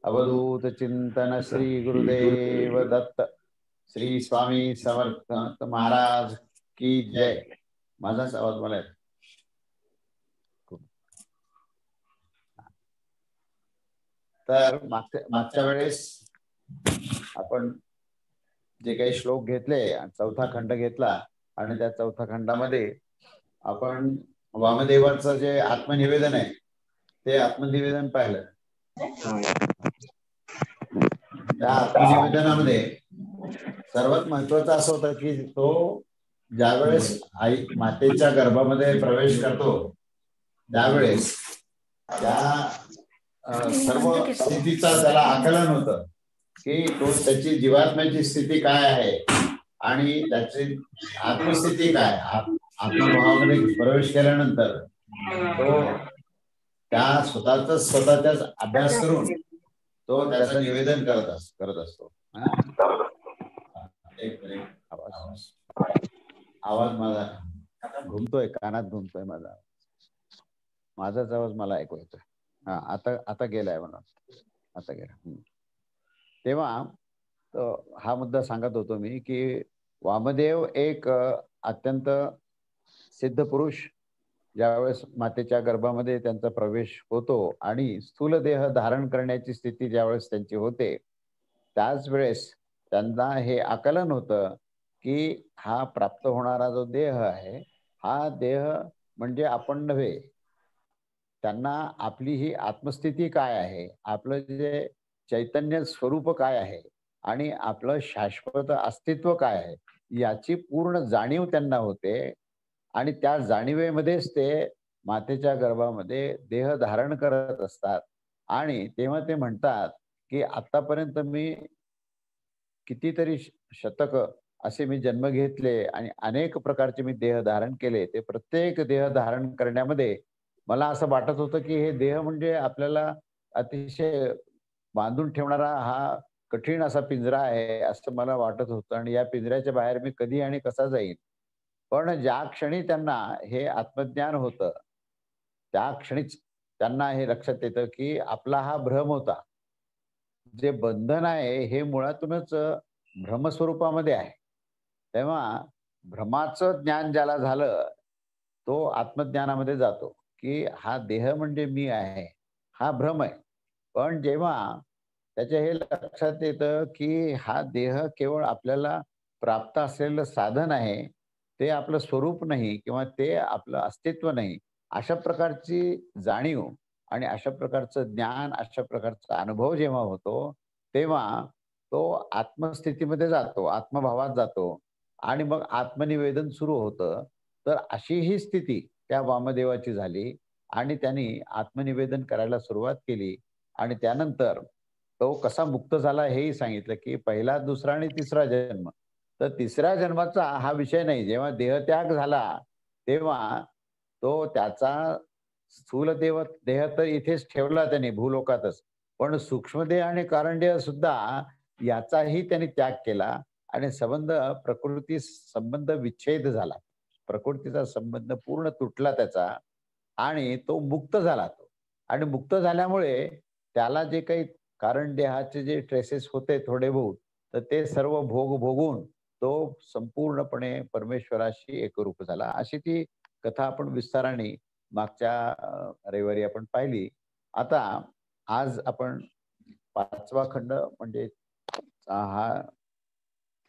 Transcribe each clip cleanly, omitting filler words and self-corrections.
अवधूत चिंतन श्री गुरुदेव दत्त. श्री स्वामी समर्थ महाराज की जय. माझाच आवाज मला येतो? तर मागच्या वेळेस आपण जे काही श्लोक घेतले, चौथा खंड घेतला आणि त्या चौथ्या खंडामध्ये आपण वामदेवाचं जे आत्मनिवेदन आहे ते आत्मनिवेदन पाहिलं. त्या आत्मनिवेदनामध्ये सर्वात महत्वाचं असं होतं की तो ज्यावेळेस आई मातेच्या गर्भामध्ये प्रवेश करतो त्यावेळेस त्या सर्व स्थितीचा त्याला आकलन होतं की तो त्याची जीवात्म्याची स्थिती काय आहे आणि त्याची आत्मस्थिती काय. आत्मभावामध्ये प्रवेश केल्यानंतर तो त्या स्वतःचाच अभ्यास करून तो त्याचं निवेदन करत असतो. एक मिनिट, आवाज माझा घुमतोय, कानात घुमतोय माझाच आवाज मला ऐकू येतोय. हा, आता गेलाय मला, आता गेला. तेव्हा हा मुद्दा सांगत होतो मी की वामदेव एक अत्यंत सिद्ध पुरुष ज्यावेळेस मातेच्या गर्भामध्ये त्यांचा प्रवेश होतो आणि स्थूल देह धारण करण्याची स्थिती ज्यावेळेस त्यांची होते त्याच वेळेस त्यांना हे आकलन होतं की हा प्राप्त होणारा जो देह आहे हा देह म्हणजे आपण नव्हे. त्यांना आपली ही आत्मस्थिती काय आहे, आपलं जे चैतन्य स्वरूप काय आहे आणि आपलं शाश्वत अस्तित्व काय आहे याची पूर्ण जाणीव त्यांना होते. आणि त्या जाणीवेमध्येच ते मातेच्या गर्भामध्ये देह धारण करत असतात. आणि तेव्हा ते म्हणतात की आतापर्यंत मी कितीतरी शतक असे मी जन्म घेतले आणि अनेक प्रकारचे मी देह धारण केले. ते प्रत्येक देह धारण करण्यामध्ये मला असं वाटत होतं की हे देह म्हणजे आपल्याला अतिशय बांधून ठेवणारा हा कठीण असा पिंजरा आहे असं मला वाटत होतं आणि या पिंजऱ्याच्या बाहेर मी कधी आणि कसा जाईन. पण ज्या क्षणी त्यांना हे आत्मज्ञान होतं त्या क्षणीच त्यांना हे लक्षात येतं की आपला हा भ्रम होता. जे बंधन आहे हे मुळातूनच भ्रमस्वरूपामध्ये आहे. तेव्हा भ्रमाचं ज्ञान ज्याला झालं तो आत्मज्ञानामध्ये जातो की हा देह म्हणजे मी आहे, हा भ्रम आहे. पण जेव्हा त्याच्या हे लक्षात येतं की हा देह केवळ आपल्याला प्राप्त असलेलं साधन आहे, ते आपलं स्वरूप नाही किंवा ते आपलं अस्तित्व नाही. अशा प्रकारची जाणीव आणि अशा प्रकारचं ज्ञान, अशा प्रकारचा अनुभव जेव्हा होतो, तेव्हा तो आत्मस्थितीमध्ये जातो, आत्मभावात जातो आणि मग आत्मनिवेदन सुरू होतं. तर अशी ही स्थिती त्या वामदेवाची झाली आणि त्यांनी आत्मनिवेदन करायला सुरुवात केली आणि त्यानंतर तो कसा मुक्त झाला हेही सांगितलं की पहिला, दुसरा आणि तिसरा जन्म. तर तिसऱ्या जन्माचा हा विषय नाही. जेव्हा देहत्याग झाला तेव्हा तो त्याचा स्थूल देह तर इथेच ठेवला त्याने भूलोकातच. पण सूक्ष्मदेह आणि कारणदेह सुद्धा याचाही त्यांनी त्याग केला आणि प्रकृती संबंध विच्छेद झाला. प्रकृतीचा संबंध पूर्ण तुटला त्याचा आणि तो मुक्त झाला. आणि मुक्त झाल्यामुळे त्याला जे काही कारण देहाचे जे ट्रेसेस होते थोडे बहुत, तर ते सर्व भोगून तो संपूर्णपणे परमेश्वराशी एकरूप झाला. अशी ती कथा आपण विस्ताराने मागच्या रविवारी आपण पाहिली. आता आज आपण 5वा खंड म्हणजे हा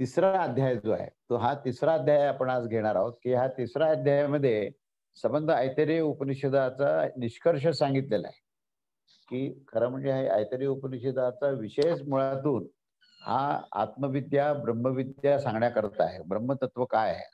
तिसरा अध्याय जो आहे तो हा तिसरा अध्याय आपण आज घेणार आहोत की ह्या तिसऱ्या अध्यायामध्ये संबंध ऐतरेय उपनिषदाचा निष्कर्ष सांगितलेला आहे की खरं म्हणजे ऐतरेय उपनिषदाचा विषयच मुळातून हा आत्मविद्या ब्रह्मविद्या सांगण्याकरता आहे. ब्रह्मतत्व काय आहे,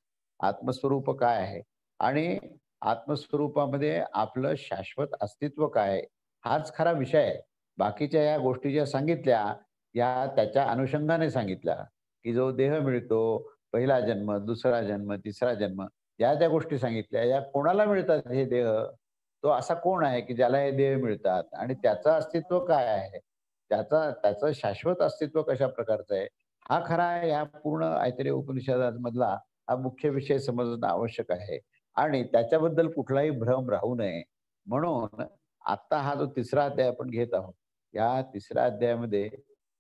आत्मस्वरूप काय आहे आणि आत्मस्वरूपामध्ये आपलं शाश्वत अस्तित्व काय आहे, हाच खरा विषय आहे. बाकीच्या या गोष्टी ज्या सांगितल्या या त्याच्या अनुषंगाने सांगितल्या की जो देह मिळतो, पहिला जन्म, दुसरा जन्म, तिसरा जन्म, या ज्या गोष्टी सांगितल्या या कोणाला मिळतात हे देह, तो असा कोण आहे की ज्याला हे देह मिळतात आणि त्याचं अस्तित्व काय आहे, त्याचं शाश्वत अस्तित्व कशा प्रकारचं आहे, हा खरा या पूर्ण ऐतरेय उपनिषदामधला हा मुख्य विषय समजणं आवश्यक आहे. आणि त्याच्याबद्दल कुठलाही भ्रम राहू नये म्हणून आता हा जो तिसरा अध्याय आपण घेत आहोत या तिसऱ्या अध्यायामध्ये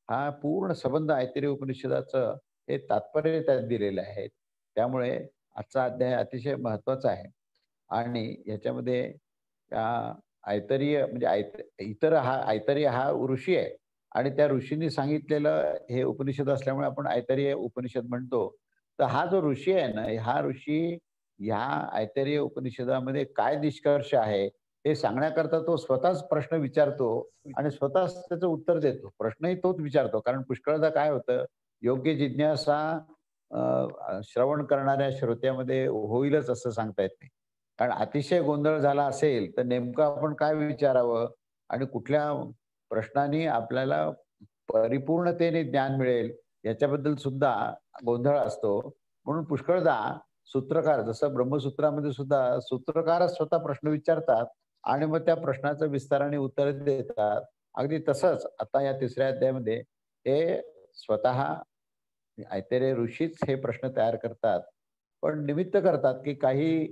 हा पूर्ण संबंध ऐतरेय उपनिषदाचं हे तात्पर्य त्यात दिलेलं आहे. त्यामुळे आजचा अध्याय अतिशय महत्वाचा आहे. आणि याच्यामध्ये त्या ऐतरीय म्हणजे ऐतरेय हा ऋषी आहे आणि त्या ऋषींनी सांगितलेलं हे उपनिषद असल्यामुळे आपण ऐतरेय उपनिषद म्हणतो. तर हा जो ऋषी आहे ना, हा ऋषी ह्या ऐतरेय उपनिषदामध्ये काय निष्कर्ष आहे, हे सांगण्याकरता तो स्वतःच प्रश्न विचारतो आणि स्वतःच त्याचं उत्तर देतो. प्रश्नही तोच विचारतो. कारण पुष्कळदा काय होतं, योग्य जिज्ञासा श्रवण करणाऱ्या श्रोत्यामध्ये होईलच असं सांगता येत नाही. कारण अतिशय गोंधळ झाला असेल, तर नेमकं आपण काय विचारावं आणि कुठल्या प्रश्नाने आपल्याला परिपूर्णतेने ज्ञान मिळेल, याच्याबद्दल सुद्धा गोंधळ असतो. म्हणून पुष्कळदा सूत्रकार जसं ब्रह्मसूत्रामध्ये सुद्धा सूत्रकारच स्वतः प्रश्न विचारतात आणि मग त्या प्रश्नाचं विस्ताराने उत्तर देतात. अगदी तसंच आता या तिसऱ्या अध्यायामध्ये हे स्वतः ऐतरेय ऋषीच हे प्रश्न तयार करतात. पण निमित्त करतात, की काही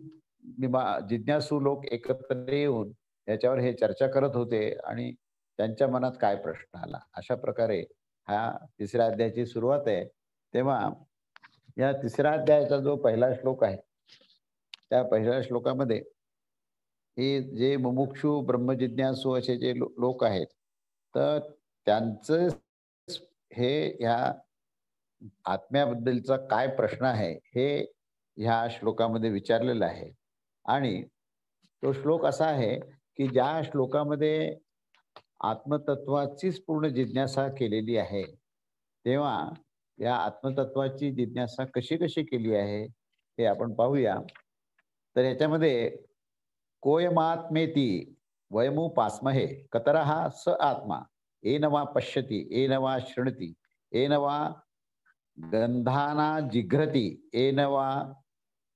जिज्ञासू लोक एकत्र येऊन याच्यावर हे चर्चा करत होते आणि त्यांच्या मनात काय प्रश्न आला. अशा प्रकारे हा तिसऱ्या अध्यायाची सुरुवात आहे. तेव्हा या तिसऱ्या अध्यायाचा जो पहिला श्लोक आहे, त्या पहिल्या श्लोकामध्ये हे जे मुमुक्षू ब्रह्मजिज्ञासू असे जे लोक आहेत, तर त्यांचं हे ह्या आत्म्याबद्दलचा काय प्रश्न आहे, हे ह्या श्लोकामध्ये विचारलेलं आहे. आणि तो श्लोक असा आहे, की ज्या श्लोकामध्ये आत्मतत्वाचीच पूर्ण जिज्ञासा केलेली आहे. तेव्हा या आत्मतत्वाची जिज्ञासा कशी-कशी केली आहे, हे आपण पाहूया. तर याच्यामध्ये कोयमात्मेति वयमुपास्महे कतरः स आत्मा येन वा पश्यति येन वा शृणोति येन वा गंधाना जिघ्रति येन वा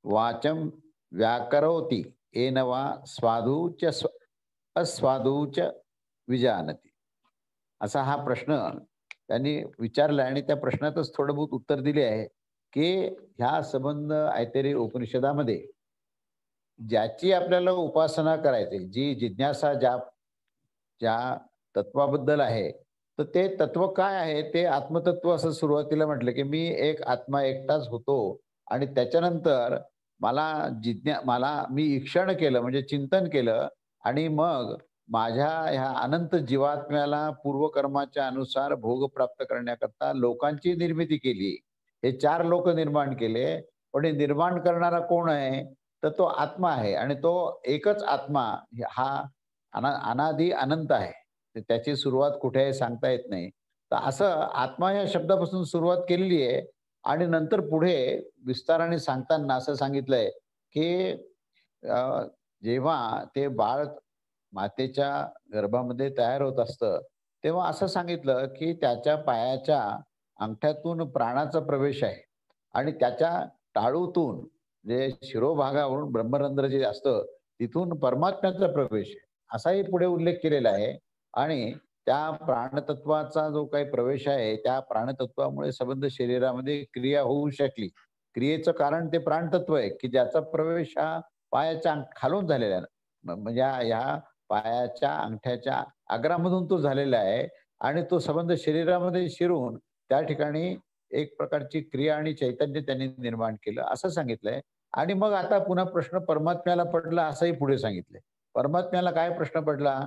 वाचं व्याकरोति येन वा स्वादू च अस्वादू च विजानति. असा हा प्रश्न त्यांनी विचारला आणि त्या प्रश्नातच थोडं बहुत उत्तर दिले आहे, की ह्या संबंध ऐतरेय उपनिषदामध्ये ज्याची आपल्याला उपासना करायची, जी जिज्ञासा ज्या ज्या तत्वाबद्दल आहे, तर ते तत्व काय आहे? ते आत्मतत्व असं सुरुवातीला म्हटलं, की मी एक आत्मा एकटाच होतो आणि त्याच्यानंतर मला मी ईक्षण केलं म्हणजे चिंतन केलं आणि मग माझ्या ह्या अनंत जीवात्म्याला पूर्वकर्माच्या अनुसार भोग प्राप्त करण्याकरता लोकांची निर्मिती केली. हे 4 लोक निर्माण केले, पण हे निर्माण करणारा कोण आहे? तर तो आत्मा आहे आणि तो एकच आत्मा हा अनादी अनंत आहे. तर त्याची सुरुवात कुठे आहे सांगता येत नाही. तर असं आत्मा या शब्दापासून सुरुवात केलेली आहे आणि नंतर पुढे विस्ताराने सांगताना असं सांगितलंय, की अ, जेव्हा ते बाळ मातेच्या गर्भामध्ये तयार होत असतं, तेव्हा असं सांगितलं, की त्याच्या पायाच्या अंगठ्यातून प्राणाचा प्रवेश आहे आणि त्याच्या टाळूतून जे शिरोभागावरून ब्रह्मरंध्र जे असतं, तिथून परमात्म्याचा प्रवेश आहे. असाही पुढे उल्लेख केलेला आहे आणि त्या प्राणतत्वाचा जो काही प्रवेश आहे, त्या प्राणतत्वामुळे संबंध शरीरामध्ये क्रिया होऊ शकली. क्रियेचं कारण ते प्राणतत्व आहे, की ज्याचा प्रवेश हा पायाच्या खालून झालेला आहे. म्हणजे ह्या पायाच्या अंगठ्याच्या अग्रामधून तो झालेला आहे आणि तो संबंध शरीरामध्ये शिरून त्या ठिकाणी एक प्रकारची क्रिया आणि चैतन्य त्यांनी निर्माण केलं, असं सांगितलंय. आणि मग आता पुन्हा प्रश्न परमात्म्याला पडला असंही पुढे सांगितलंय. परमात्म्याला काय प्रश्न पडला,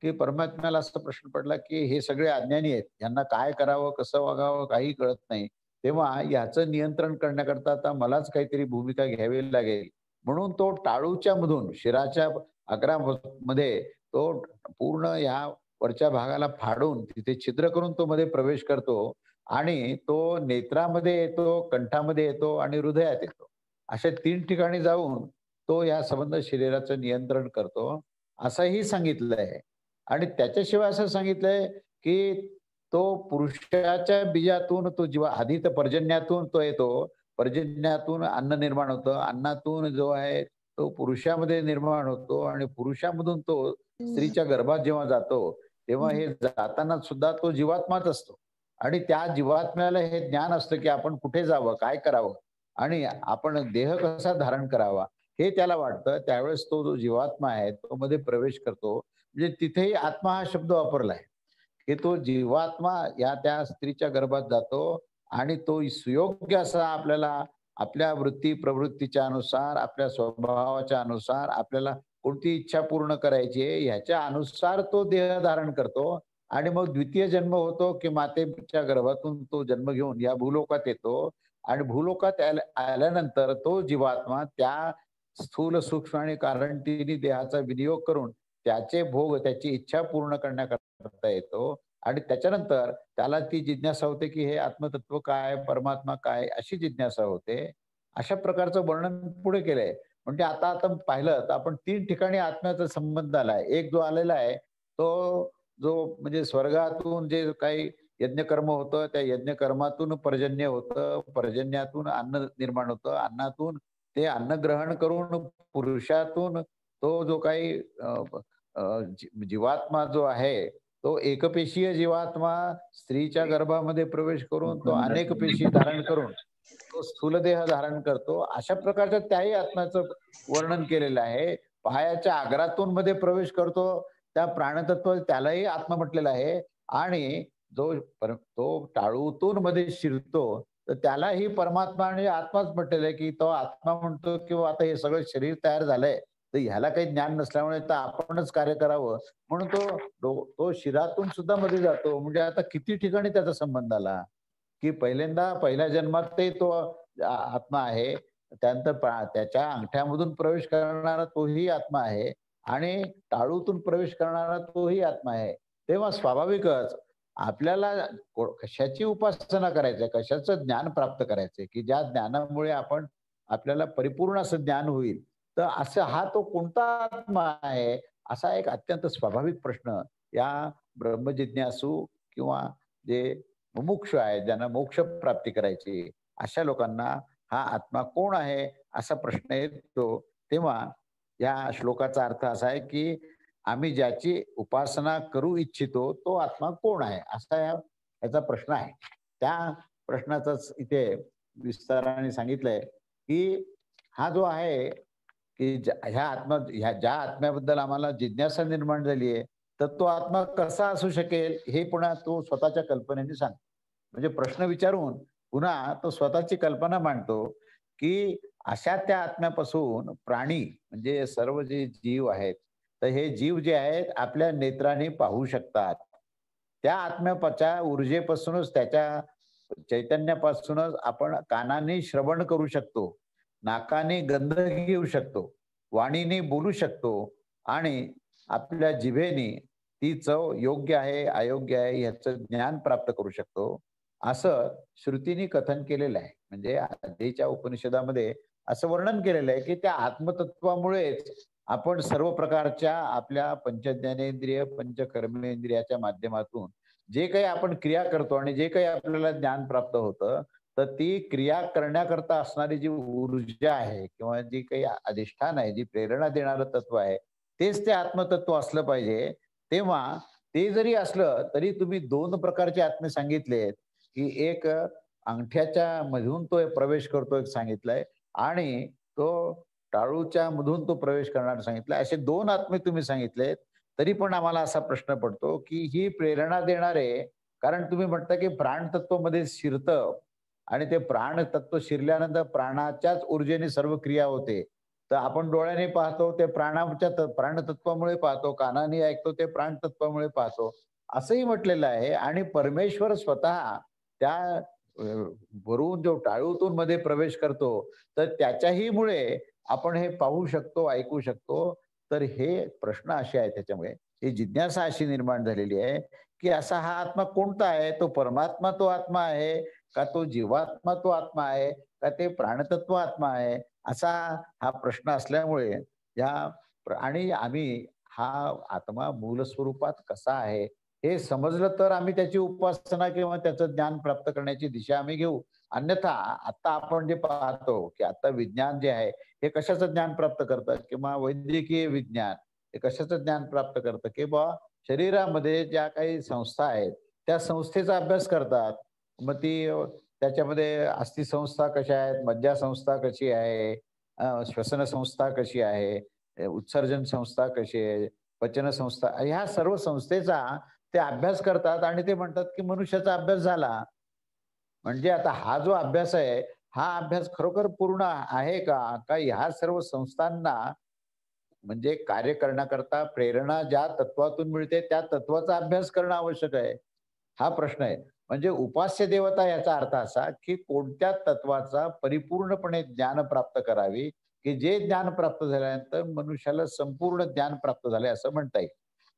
की परमात्म्याला असा प्रश्न पडला, की हे सगळे अज्ञानी आहेत. यांना काय करावं, कसं वागावं काही कळत नाही. तेव्हा याचं नियंत्रण करण्याकरता आता मलाच काहीतरी भूमिका घ्यावी लागेल. म्हणून तो टाळूच्या मधून शिराच्या मध्ये तो पूर्ण ह्या वरच्या भागाला फाडून तिथे छिद्र करून तो मध्ये प्रवेश करतो आणि तो नेत्रामध्ये येतो, कंठामध्ये येतो आणि हृदयात येतो. अशा 3 ठिकाणी जाऊन तो या संबंध शरीराचं नियंत्रण करतो, असंही सांगितलंय. आणि त्याच्याशिवाय असं सांगितलंय, की तो पुरुषाच्या बीजातून तो जेव्हा आधी तर पर्जन्यातून तो येतो. पर्जन्यातून अन्न निर्माण होतं. अन्नातून जो आहे तो पुरुषामध्ये निर्माण होतो आणि पुरुषामधून तो स्त्रीच्या गर्भात जेव्हा जातो, तेव्हा हे जाताना सुद्धा तो जीवात्माच असतो. आणि त्या जीवात्म्याला हे ज्ञान असतं, की आपण कुठे जावं, काय करावं आणि आपण देह कसा धारण करावा, हे त्याला वाटतं. त्यावेळेस तो जो जीवात्मा आहे, तो मध्ये प्रवेश करतो. म्हणजे तिथेही आत्मा हा शब्द वापरला आहे. की तो जीवात्मा या त्या स्त्रीच्या गर्भात जातो आणि तो सुयोग्य असा आपल्याला आपल्या वृत्ती प्रवृत्तीच्या अनुसार, आपल्या स्वभावाच्या अनुसार आपल्याला कोणती इच्छा पूर्ण करायची आहे ह्याच्या अनुसार तो देह धारण करतो आणि मग द्वितीय जन्म होतो की मातेच्या गर्भातून तो जन्म घेऊन या भूलोकात येतो आणि भूलोकात आल्यानंतर तो जीवात्मा त्या स्थूल सूक्ष्म आणि कारण तिन्ही देहाचा विनियोग करून त्याचे भोग त्याची इच्छा पूर्ण करण्याकरता येतो आणि त्याच्यानंतर त्याला ती जिज्ञासा होते की हे आत्मतत्व काय परमात्मा काय अशी जिज्ञासा होते. अशा प्रकारचं वर्णन पुढे केलंय. म्हणजे आता आता पाहिलं तर आपण 3 ठिकाणी आत्म्याचा संबंध आलाय. एक जो आलेला आहे तो जो म्हणजे स्वर्गातून जे काही यज्ञकर्म होतं त्या यज्ञकर्मातून पर्जन्य होतं, पर्जन्यातून अन्न निर्माण होतं, अन्नातून ते अन्न ग्रहण करून पुरुषातून तो जो काही जीवात्मा जो आहे, तो एकपेशीय जीवात्मा स्त्रीच्या गर्भामध्ये प्रवेश करून तो अनेक पेशी धारण करून तो स्थूलदेह धारण करतो. अशा प्रकारच्या त्याही आत्म्याचं वर्णन केलेलं आहे. पायाच्या आग्रातून मध्ये प्रवेश करतो, त्या प्राणतत्व त्यालाही आत्मा म्हटलेलं आहे आणि तो टाळूतून मध्ये शिरतो, तर त्यालाही परमात्मा आणि आत्माच म्हटलेलं आहे, की तो आत्मा म्हणतो किंवा आता हे सगळं शरीर तयार झालंय, तर ह्याला काही ज्ञान नसल्यामुळे तर आपणच कार्य करावं म्हणून तो शिरातून सुद्धा मध्ये जातो. म्हणजे आता किती ठिकाणी त्याचा संबंध आला. की पहिल्यांदा पहिल्या जन्मात ते तो आत्मा आहे. त्यानंतर त्याच्या अंगठ्यामधून प्रवेश करणारा तोही आत्मा आहे आणि टाळूतून प्रवेश करणारा तोही आत्मा आहे. तेव्हा स्वाभाविकच आपल्याला कशाची उपासना करायची आहे, कशाचं ज्ञान प्राप्त करायचंय, की ज्या ज्ञानामुळे आपल्याला परिपूर्ण असं ज्ञान होईल. तर असं हा तो कोणता आत्मा आहे? असा एक अत्यंत स्वाभाविक प्रश्न या ब्रह्मजिज्ञासू किंवा जे मुमुक्षु आहेत, ज्यांना मोक्ष प्राप्ती करायची, अशा लोकांना हा आत्मा कोण आहे? असा प्रश्न येतो. तेव्हा या श्लोकाचा अर्थ असा आहे, की आम्ही ज्याची उपासना करू इच्छितो, तो आत्मा कोण आहे? असा याचा प्रश्न आहे. त्या प्रश्नाचाच इथे विस्ताराने सांगितलंय, की हा जो आहे, की ज्या आत्म्याबद्दल आम्हाला जिज्ञासा निर्माण झाली आहे, तर तो आत्मा कसा असू शकेल? हे पुन्हा तो स्वतःच्या कल्पनेने सांगतो. म्हणजे प्रश्न विचारून पुन्हा तो स्वतःची कल्पना मांडतो, की अशा त्या आत्म्यापासून प्राणी म्हणजे सर्व जे जीव आहेत, तर हे जीव जे आहेत आपल्या नेत्राने पाहू शकतात. त्या आत्म्याच्या ऊर्जेपासूनच त्याच्या चैतन्यापासूनच आपण कानाने श्रवण करू शकतो, नाकाने गंध घेऊ शकतो, वाणीने बोलू शकतो आणि आपल्या जिभेने ती चव योग्य आहे, अयोग्य आहे याचं ज्ञान प्राप्त करू शकतो. असं श्रुतीने कथन केलेलं आहे. म्हणजे आधीच्या उपनिषदामध्ये असं वर्णन केलेलं आहे, की त्या आत्मतत्वामुळेच आपण सर्व प्रकारच्या आपल्या पंचज्ञानेंद्रिय, पंचकर्मेंद्रियाच्या माध्यमातून जे काही आपण क्रिया करतो आणि जे काही आपल्याला ज्ञान प्राप्त होतं, तर ती क्रिया करण्याकरता असणारी जी ऊर्जा आहे किंवा जी काही अधिष्ठान आहे, जी प्रेरणा देणारं तत्व आहे, तेच ते आत्मतत्व असलं पाहिजे. तेव्हा ते जरी असलं, तरी तुम्ही 2 प्रकारचे आत्मे सांगितलेत, की एक अंगठ्याच्या मधून तो प्रवेश करतो एक सांगितलंय आणि तो टाळूच्या मधून तो प्रवेश करणार सांगितलंय. असे 2 आत्मे तुम्ही सांगितलेत. तरी पण आम्हाला असा प्रश्न पडतो, की ही प्रेरणा देणारे कारण तुम्ही म्हणता, की प्राणतत्वमध्ये शिरतं आणि ते प्राणतत्व शिरल्यानंतर प्राणाच्याच ऊर्जेने सर्व क्रिया होते. तर आपण डोळ्याने पाहतो ते प्राणतत्वामुळे पाहतो, कानाने ऐकतो ते प्राणतत्वामुळे पाहतो. असंही म्हटलेलं आहे आणि परमेश्वर स्वतः त्या अ, वरून जो टाळूतून मध्ये प्रवेश करतो, तर त्याच्याही मुळे आपण हे पाहू शकतो, ऐकू शकतो. तर हे प्रश्न असे आहेत त्याच्यामुळे, ही जिज्ञासा अशी निर्माण झालेली आहे, की असा हा आत्मा कोणता आहे? तो परमात्मा तो आत्मा आहे? का तो जीवात्मा तो आत्मा आहे? का ते प्राणतत्व आत्मा आहे? असा हा प्रश्न असल्यामुळे आणि आम्ही हा आत्मा मूल स्वरूपात कसा आहे, हे समजलं तर आम्ही त्याची उपासना किंवा त्याचं ज्ञान प्राप्त करण्याची दिशा आम्ही घेऊ. अन्यथा आता आपण जे पाहतो, की आता विज्ञान जे आहे, हे कशाचं ज्ञान प्राप्त करतं किंवा वैद्यकीय विज्ञान हे कशाचं ज्ञान प्राप्त करतं, की बुवा शरीरामध्ये ज्या काही संस्था आहेत, त्या संस्थेचा अभ्यास करतात. मग त्याच्यामध्ये अस्थिसंस्था कशा आहेत, मज्जासंस्था कशी आहे, श्वसन संस्था कशी आहे, उत्सर्जन संस्था कशी आहे, पचन संस्था ह्या सर्व संस्थेचा ते अभ्यास करतात आणि ते म्हणतात की मनुष्याचा अभ्यास झाला. म्हणजे आता हा जो अभ्यास आहे, हा अभ्यास खरोखर पूर्ण आहे का? का ह्या सर्व संस्थांना म्हणजे कार्य करण्याकरता प्रेरणा ज्या तत्वातून मिळते, त्या तत्वाचा अभ्यास करणं आवश्यक आहे. हा प्रश्न आहे. म्हणजे उपास्य देवता याचा अर्थ असा, की कोणत्या तत्वाचा परिपूर्णपणे ज्ञान प्राप्त करावी, की जे ज्ञान प्राप्त झाल्यानंतर मनुष्याला संपूर्ण ज्ञान प्राप्त झाले असं म्हणता येईल.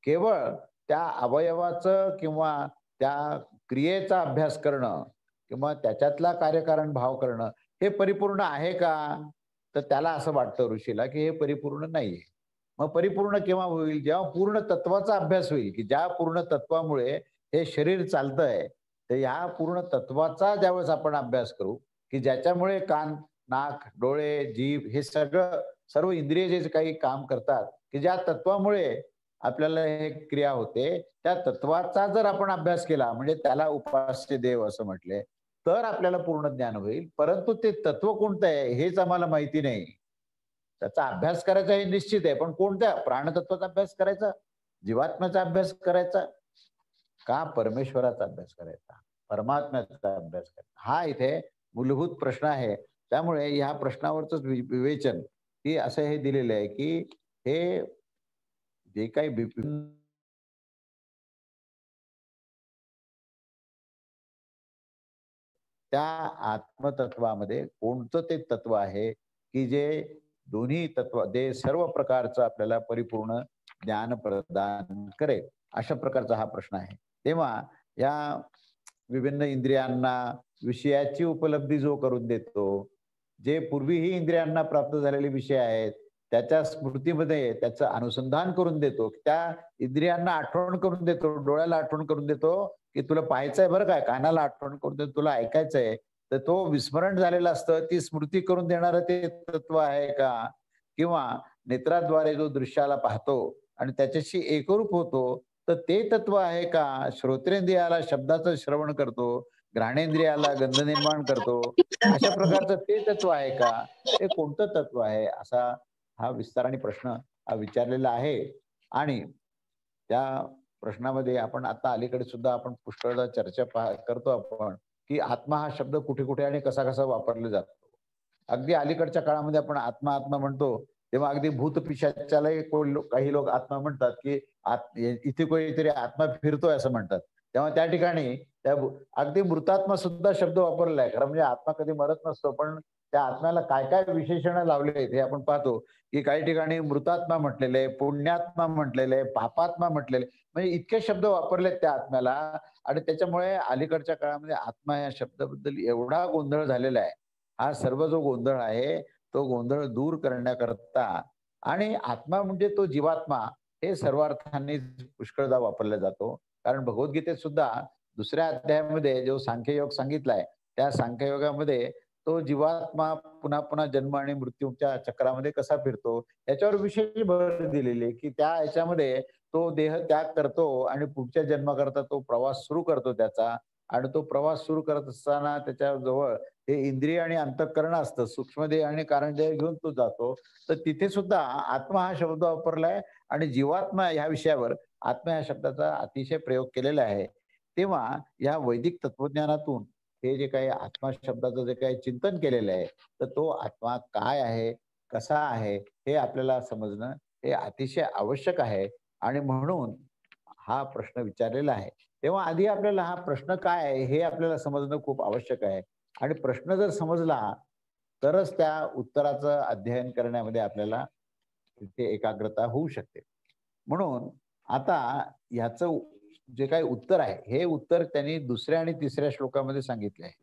केवळ त्या अवयवाचं किंवा त्या क्रियेचा अभ्यास करणं किंवा त्याच्यातला कार्यकारण भाव करणं, हे परिपूर्ण आहे का? तर त्याला असं वाटतं ऋषीला, की हे परिपूर्ण नाहीये. मग परिपूर्ण केव्हा होईल? जेव्हा पूर्ण तत्वाचा अभ्यास होईल, की ज्या पूर्ण तत्वामुळे हे शरीर चालतंय, तर ह्या पूर्ण तत्वाचा ज्यावेळेस आपण अभ्यास करू, की ज्याच्यामुळे कान, नाक, डोळे, जीभ हे सगळं सर्व इंद्रिय जे काही काम करतात, की ज्या तत्वामुळे आपल्याला हे क्रिया होते, त्या तत्वाचा जर आपण अभ्यास केला, म्हणजे त्याला उपास्य देव असं म्हटले, तर आपल्याला पूर्ण ज्ञान होईल. परंतु ते तत्व कोणतं आहे हेच आम्हाला माहिती नाही. त्याचा अभ्यास करायचा हे निश्चित आहे. पण कोणत्या? प्राणतत्वाचा अभ्यास करायचा? जीवात्म्याचा अभ्यास करायचा? का परमेश्वराचा अभ्यास करायचा? परमात्म्याचा अभ्यास करायचा? हा इथे मूलभूत प्रश्न आहे. त्यामुळे ह्या प्रश्नावरच विवेचन, की असं हे दिलेलं आहे, की हे जे काही त्या आत्मतत्वामध्ये कोणतं ते तत्व आहे, की जे दोन्ही तत्व जे सर्व प्रकारचं आपल्याला परिपूर्ण ज्ञान प्रदान करेल, अशा प्रकारचा हा प्रश्न आहे. तेव्हा या विभिन्न इंद्रियांना विषयाची उपलब्धी जो करून देतो, जे पूर्वीही इंद्रियांना प्राप्त झालेले विषय आहेत, त्याच्या स्मृतीमध्ये त्याचं अनुसंधान करून देतो. त्या इंद्रियांना आठवण करून देतो, डोळ्याला आठवण करून देतो, की तुला पाहायचंय बरं का, कानाला आठवण करून देतो, तुला ऐकायचंय. तर तो विस्मरण झालेलं असतं, ती स्मृती करून देणारं ते तत्व आहे का? किंवा नेत्राद्वारे जो दृश्याला पाहतो आणि त्याच्याशी एकरूप होतो, तर ते तत्व आहे का? श्रोत्रेंद्रियाला शब्दाचं श्रवण करतो, घ्राणेंद्रियाला गंध निर्माण करतो. अशा प्रकारचं ते तत्व आहे का? हे कोणतं तत्व आहे? असा हा विस्ताराने प्रश्न विचारलेला आहे. आणि त्या प्रश्नामध्ये आपण आता अलीकडे सुद्धा आपण पुष्कळदा चर्चा करतो आपण, की आत्मा हा शब्द कुठे-कुठे आणि कसा-कसा वापरला जातो. अगदी अलीकडच्या काळामध्ये आपण आत्मा, आत्मा म्हणतो, तेव्हा अगदी भूतपिशाचालाही काही लोक आत्मा म्हणतात, की इथे कोणीतरी आत्मा फिरतोय असं म्हणतात. तेव्हा त्या ठिकाणी अगदी मृतात्मा सुद्धा शब्द वापरला आहे. खरं म्हणजे आत्मा कधी मरत नसतो, पण त्या आत्म्याला काय-काय विशेषणं लावले आहेत हे आपण पाहतो, की काही ठिकाणी मृतात्मा म्हटलेलं आहे, पुण्यात्मा म्हटलेलं आहे, पापात्मा म्हटलेलं आहे. म्हणजे इतके शब्द वापरलेत त्या आत्म्याला आणि त्याच्यामुळे अलीकडच्या काळामध्ये आत्मा या शब्दाबद्दल एवढा गोंधळ झालेला आहे. हा सर्व जो गोंधळ आहे, तो गोंधळ दूर करण्याकरता आणि आत्मा म्हणजे तो जीवात्मा हे सर्वार्थांनी पुष्कळदा वापरला जातो. कारण भगवद्गीतेत सुद्धा दुसऱ्या अध्यायामध्ये जो सांख्ययोग सांगितलाय, त्या सांख्ययोगामध्ये तो जीवात्मा पुन्हा-पुन्हा जन्म आणि मृत्यूच्या चक्रामध्ये कसा फिरतो, याच्यावर विशेष भर दिलेली आहे, की त्या ह्याच्यामध्ये तो देह त्याग करतो आणि पुढच्या जन्माकरता तो प्रवास सुरू करतो त्याचा आणि तो प्रवास सुरू करत असताना त्याच्याजवळ हे इंद्रिय आणि अंतःकरण असतं. सूक्ष्मदेह आणि कारणदेह घेऊन तो जातो. तर तिथे सुद्धा आत्मा हा शब्द वापरलाय आणि जीवात्मा ह्या विषयावर आत्मा या शब्दाचा अतिशय प्रयोग केलेला आहे. तेव्हा या वैदिक तत्वज्ञानातून हे जे काही आत्मा शब्दाचं जे काही चिंतन केलेलं आहे, तर तो आत्मा काय आहे, कसा आहे, हे आपल्याला समजणं हे अतिशय आवश्यक आहे आणि म्हणून हा प्रश्न विचारलेला आहे. तेव्हा आधी आपल्याला हा प्रश्न काय आहे, हे आपल्याला समजणं खूप आवश्यक आहे आणि प्रश्न जर समजला, तरच त्या उत्तराचं अध्ययन करण्यामध्ये आपल्याला तिथे एकाग्रता होऊ शकते. म्हणून आता ह्याचं जे काही उत्तर आहे, हे उत्तर त्यांनी दुसऱ्या आणि तिसऱ्या श्लोकामध्ये सांगितलं आहे.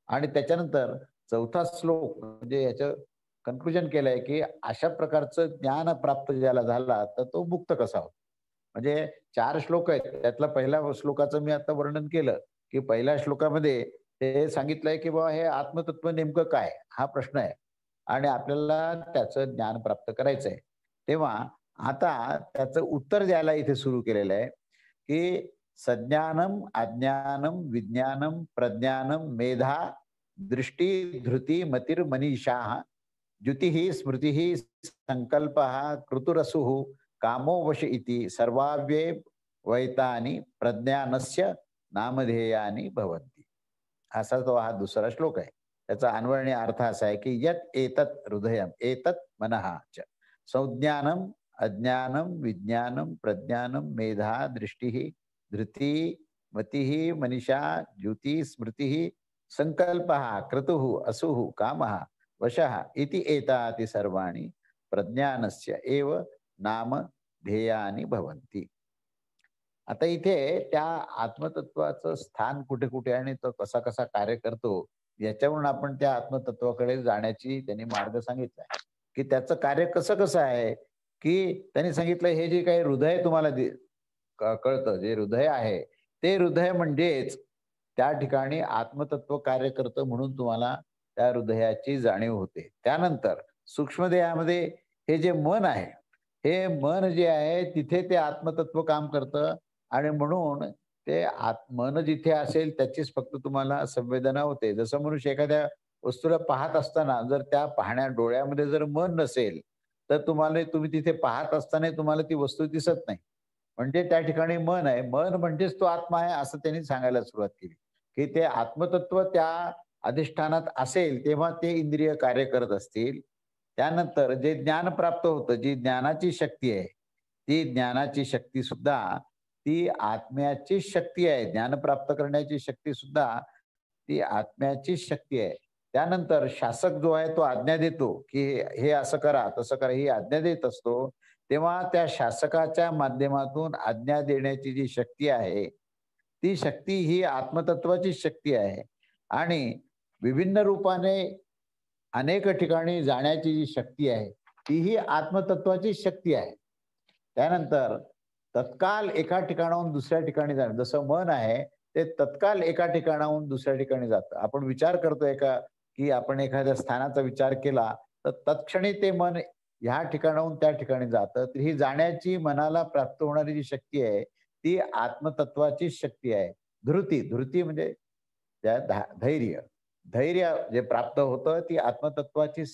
आणि त्याच्यानंतर चौथा श्लोक म्हणजे याचं कन्क्लुजन केलंय, की अशा प्रकारचं ज्ञान प्राप्त ज्याला झाला, तर तो मुक्त कसा होतो? म्हणजे 4 श्लोक आहेत. त्यातला पहिल्या श्लोकाचं मी आता वर्णन केलं, की पहिल्या श्लोकामध्ये ते सांगितलंय, की बाबा हे आत्मतत्व नेमकं काय? हा प्रश्न आहे आणि आपल्याला त्याचं ज्ञान प्राप्त करायचंय. तेव्हा आता त्याचं उत्तर द्यायला इथे सुरू केलेलं आहे, की सज्ञानम, अज्ञानम, विज्ञानम, प्रज्ञानम, मेधा, दृष्टी, धृती, मतिर्मनीषा, द्युतिः, स्मृतिः, संकल्पः, क्रतुरसुः, कामो वश इति सर्वाव्ये वैतानि प्रज्ञानस्य नामधेयानि भवन्ति. असा तो हा दुसरा श्लोक आहे. त्याचा अन्वय आणि अर्थ असा आहे की यत एतत् हृदयम एतत् मनः च संज्ञानम अज्ञानम विज्ञानम प्रज्ञानम मेधा दृष्टिः धृती मतिः मनीषा द्युती स्मृतिः संकल्पः क्रतुः असुः कामः वशः इति एताति सर्वाणि प्रज्ञानस्य एव नाम ध्येयानि भवन्ति. आता इथे त्या आत्मतत्वाचं स्थान कुठे कुठे आणि तो कसा कसा कार्य करतो याच्यावरून आपण त्या आत्मतत्वाकडे जाण्याची त्यांनी मार्ग सांगितलाय की त्याचं कार्य कसं कसं आहे. की त्यांनी सांगितलं हे जे काही हृदय तुम्हाला कळतं, जे हृदय आहे ते हृदय म्हणजेच त्या ठिकाणी आत्मतत्व कार्य करतं म्हणून तुम्हाला त्या हृदयाची जाणीव होते. त्यानंतर सूक्ष्मदेहामध्ये हे जे मन आहे, हे मन जे आहे तिथे ते आत्मतत्व काम करतं आणि म्हणून ते मन जिथे असेल त्याचीच फक्त तुम्हाला संवेदना होते. जसं मनुष्य एखाद्या वस्तूला पाहत असताना जर त्या पाहण्या डोळ्यामध्ये जर मन नसेल तर तुम्ही तिथे पाहत असताना तुम्हाला ती वस्तू दिसत नाही. म्हणजे त्या ठिकाणी मन आहे. मन म्हणजेच तो आत्मा आहे असं त्यांनी सांगायला सुरुवात केली. की ते आत्मतत्व त्या अधिष्ठानात असेल तेव्हा ते इंद्रिय कार्य करत असतील. त्यानंतर जे ज्ञान प्राप्त होतं, जी ज्ञानाची शक्ती आहे, ती ज्ञानाची शक्ती सुद्धा ती आत्म्याची शक्ती आहे. ज्ञान प्राप्त करण्याची शक्ती सुद्धा ती आत्म्याची शक्ती आहे. त्यानंतर शासक जो आहे तो आज्ञा देतो, की हे असं करा, तसं करा, ही आज्ञा देत असतो. तेव्हा त्या शासकाच्या माध्यमातून आज्ञा देण्याची जी शक्ती आहे, ती शक्ती ही आत्मतत्वाची शक्ती आहे आणि विभिन्न रूपाने अनेक ठिकाणी जाण्याची जी शक्ती आहे, तीही आत्मतत्वाची शक्ती आहे. त्यानंतर तत्काल एका ठिकाणाहून दुसऱ्या ठिकाणी जाणं, जसं मन आहे ते तत्काल एका ठिकाणाहून दुसऱ्या ठिकाणी जातं. आपण विचार करतोय की आपण एखाद्या स्थानाचा विचार केला तर तत्क्षणी ते मन ह्या ठिकाणाहून त्या ठिकाणी जातं. तर ही जाण्याची मनाला प्राप्त होणारी जी शक्ती आहे ती आत्मतत्वाची शक्ती आहे. धृती म्हणजे धैर्य. धैर्य जे प्राप्त होतं ती आत्मतत्वाची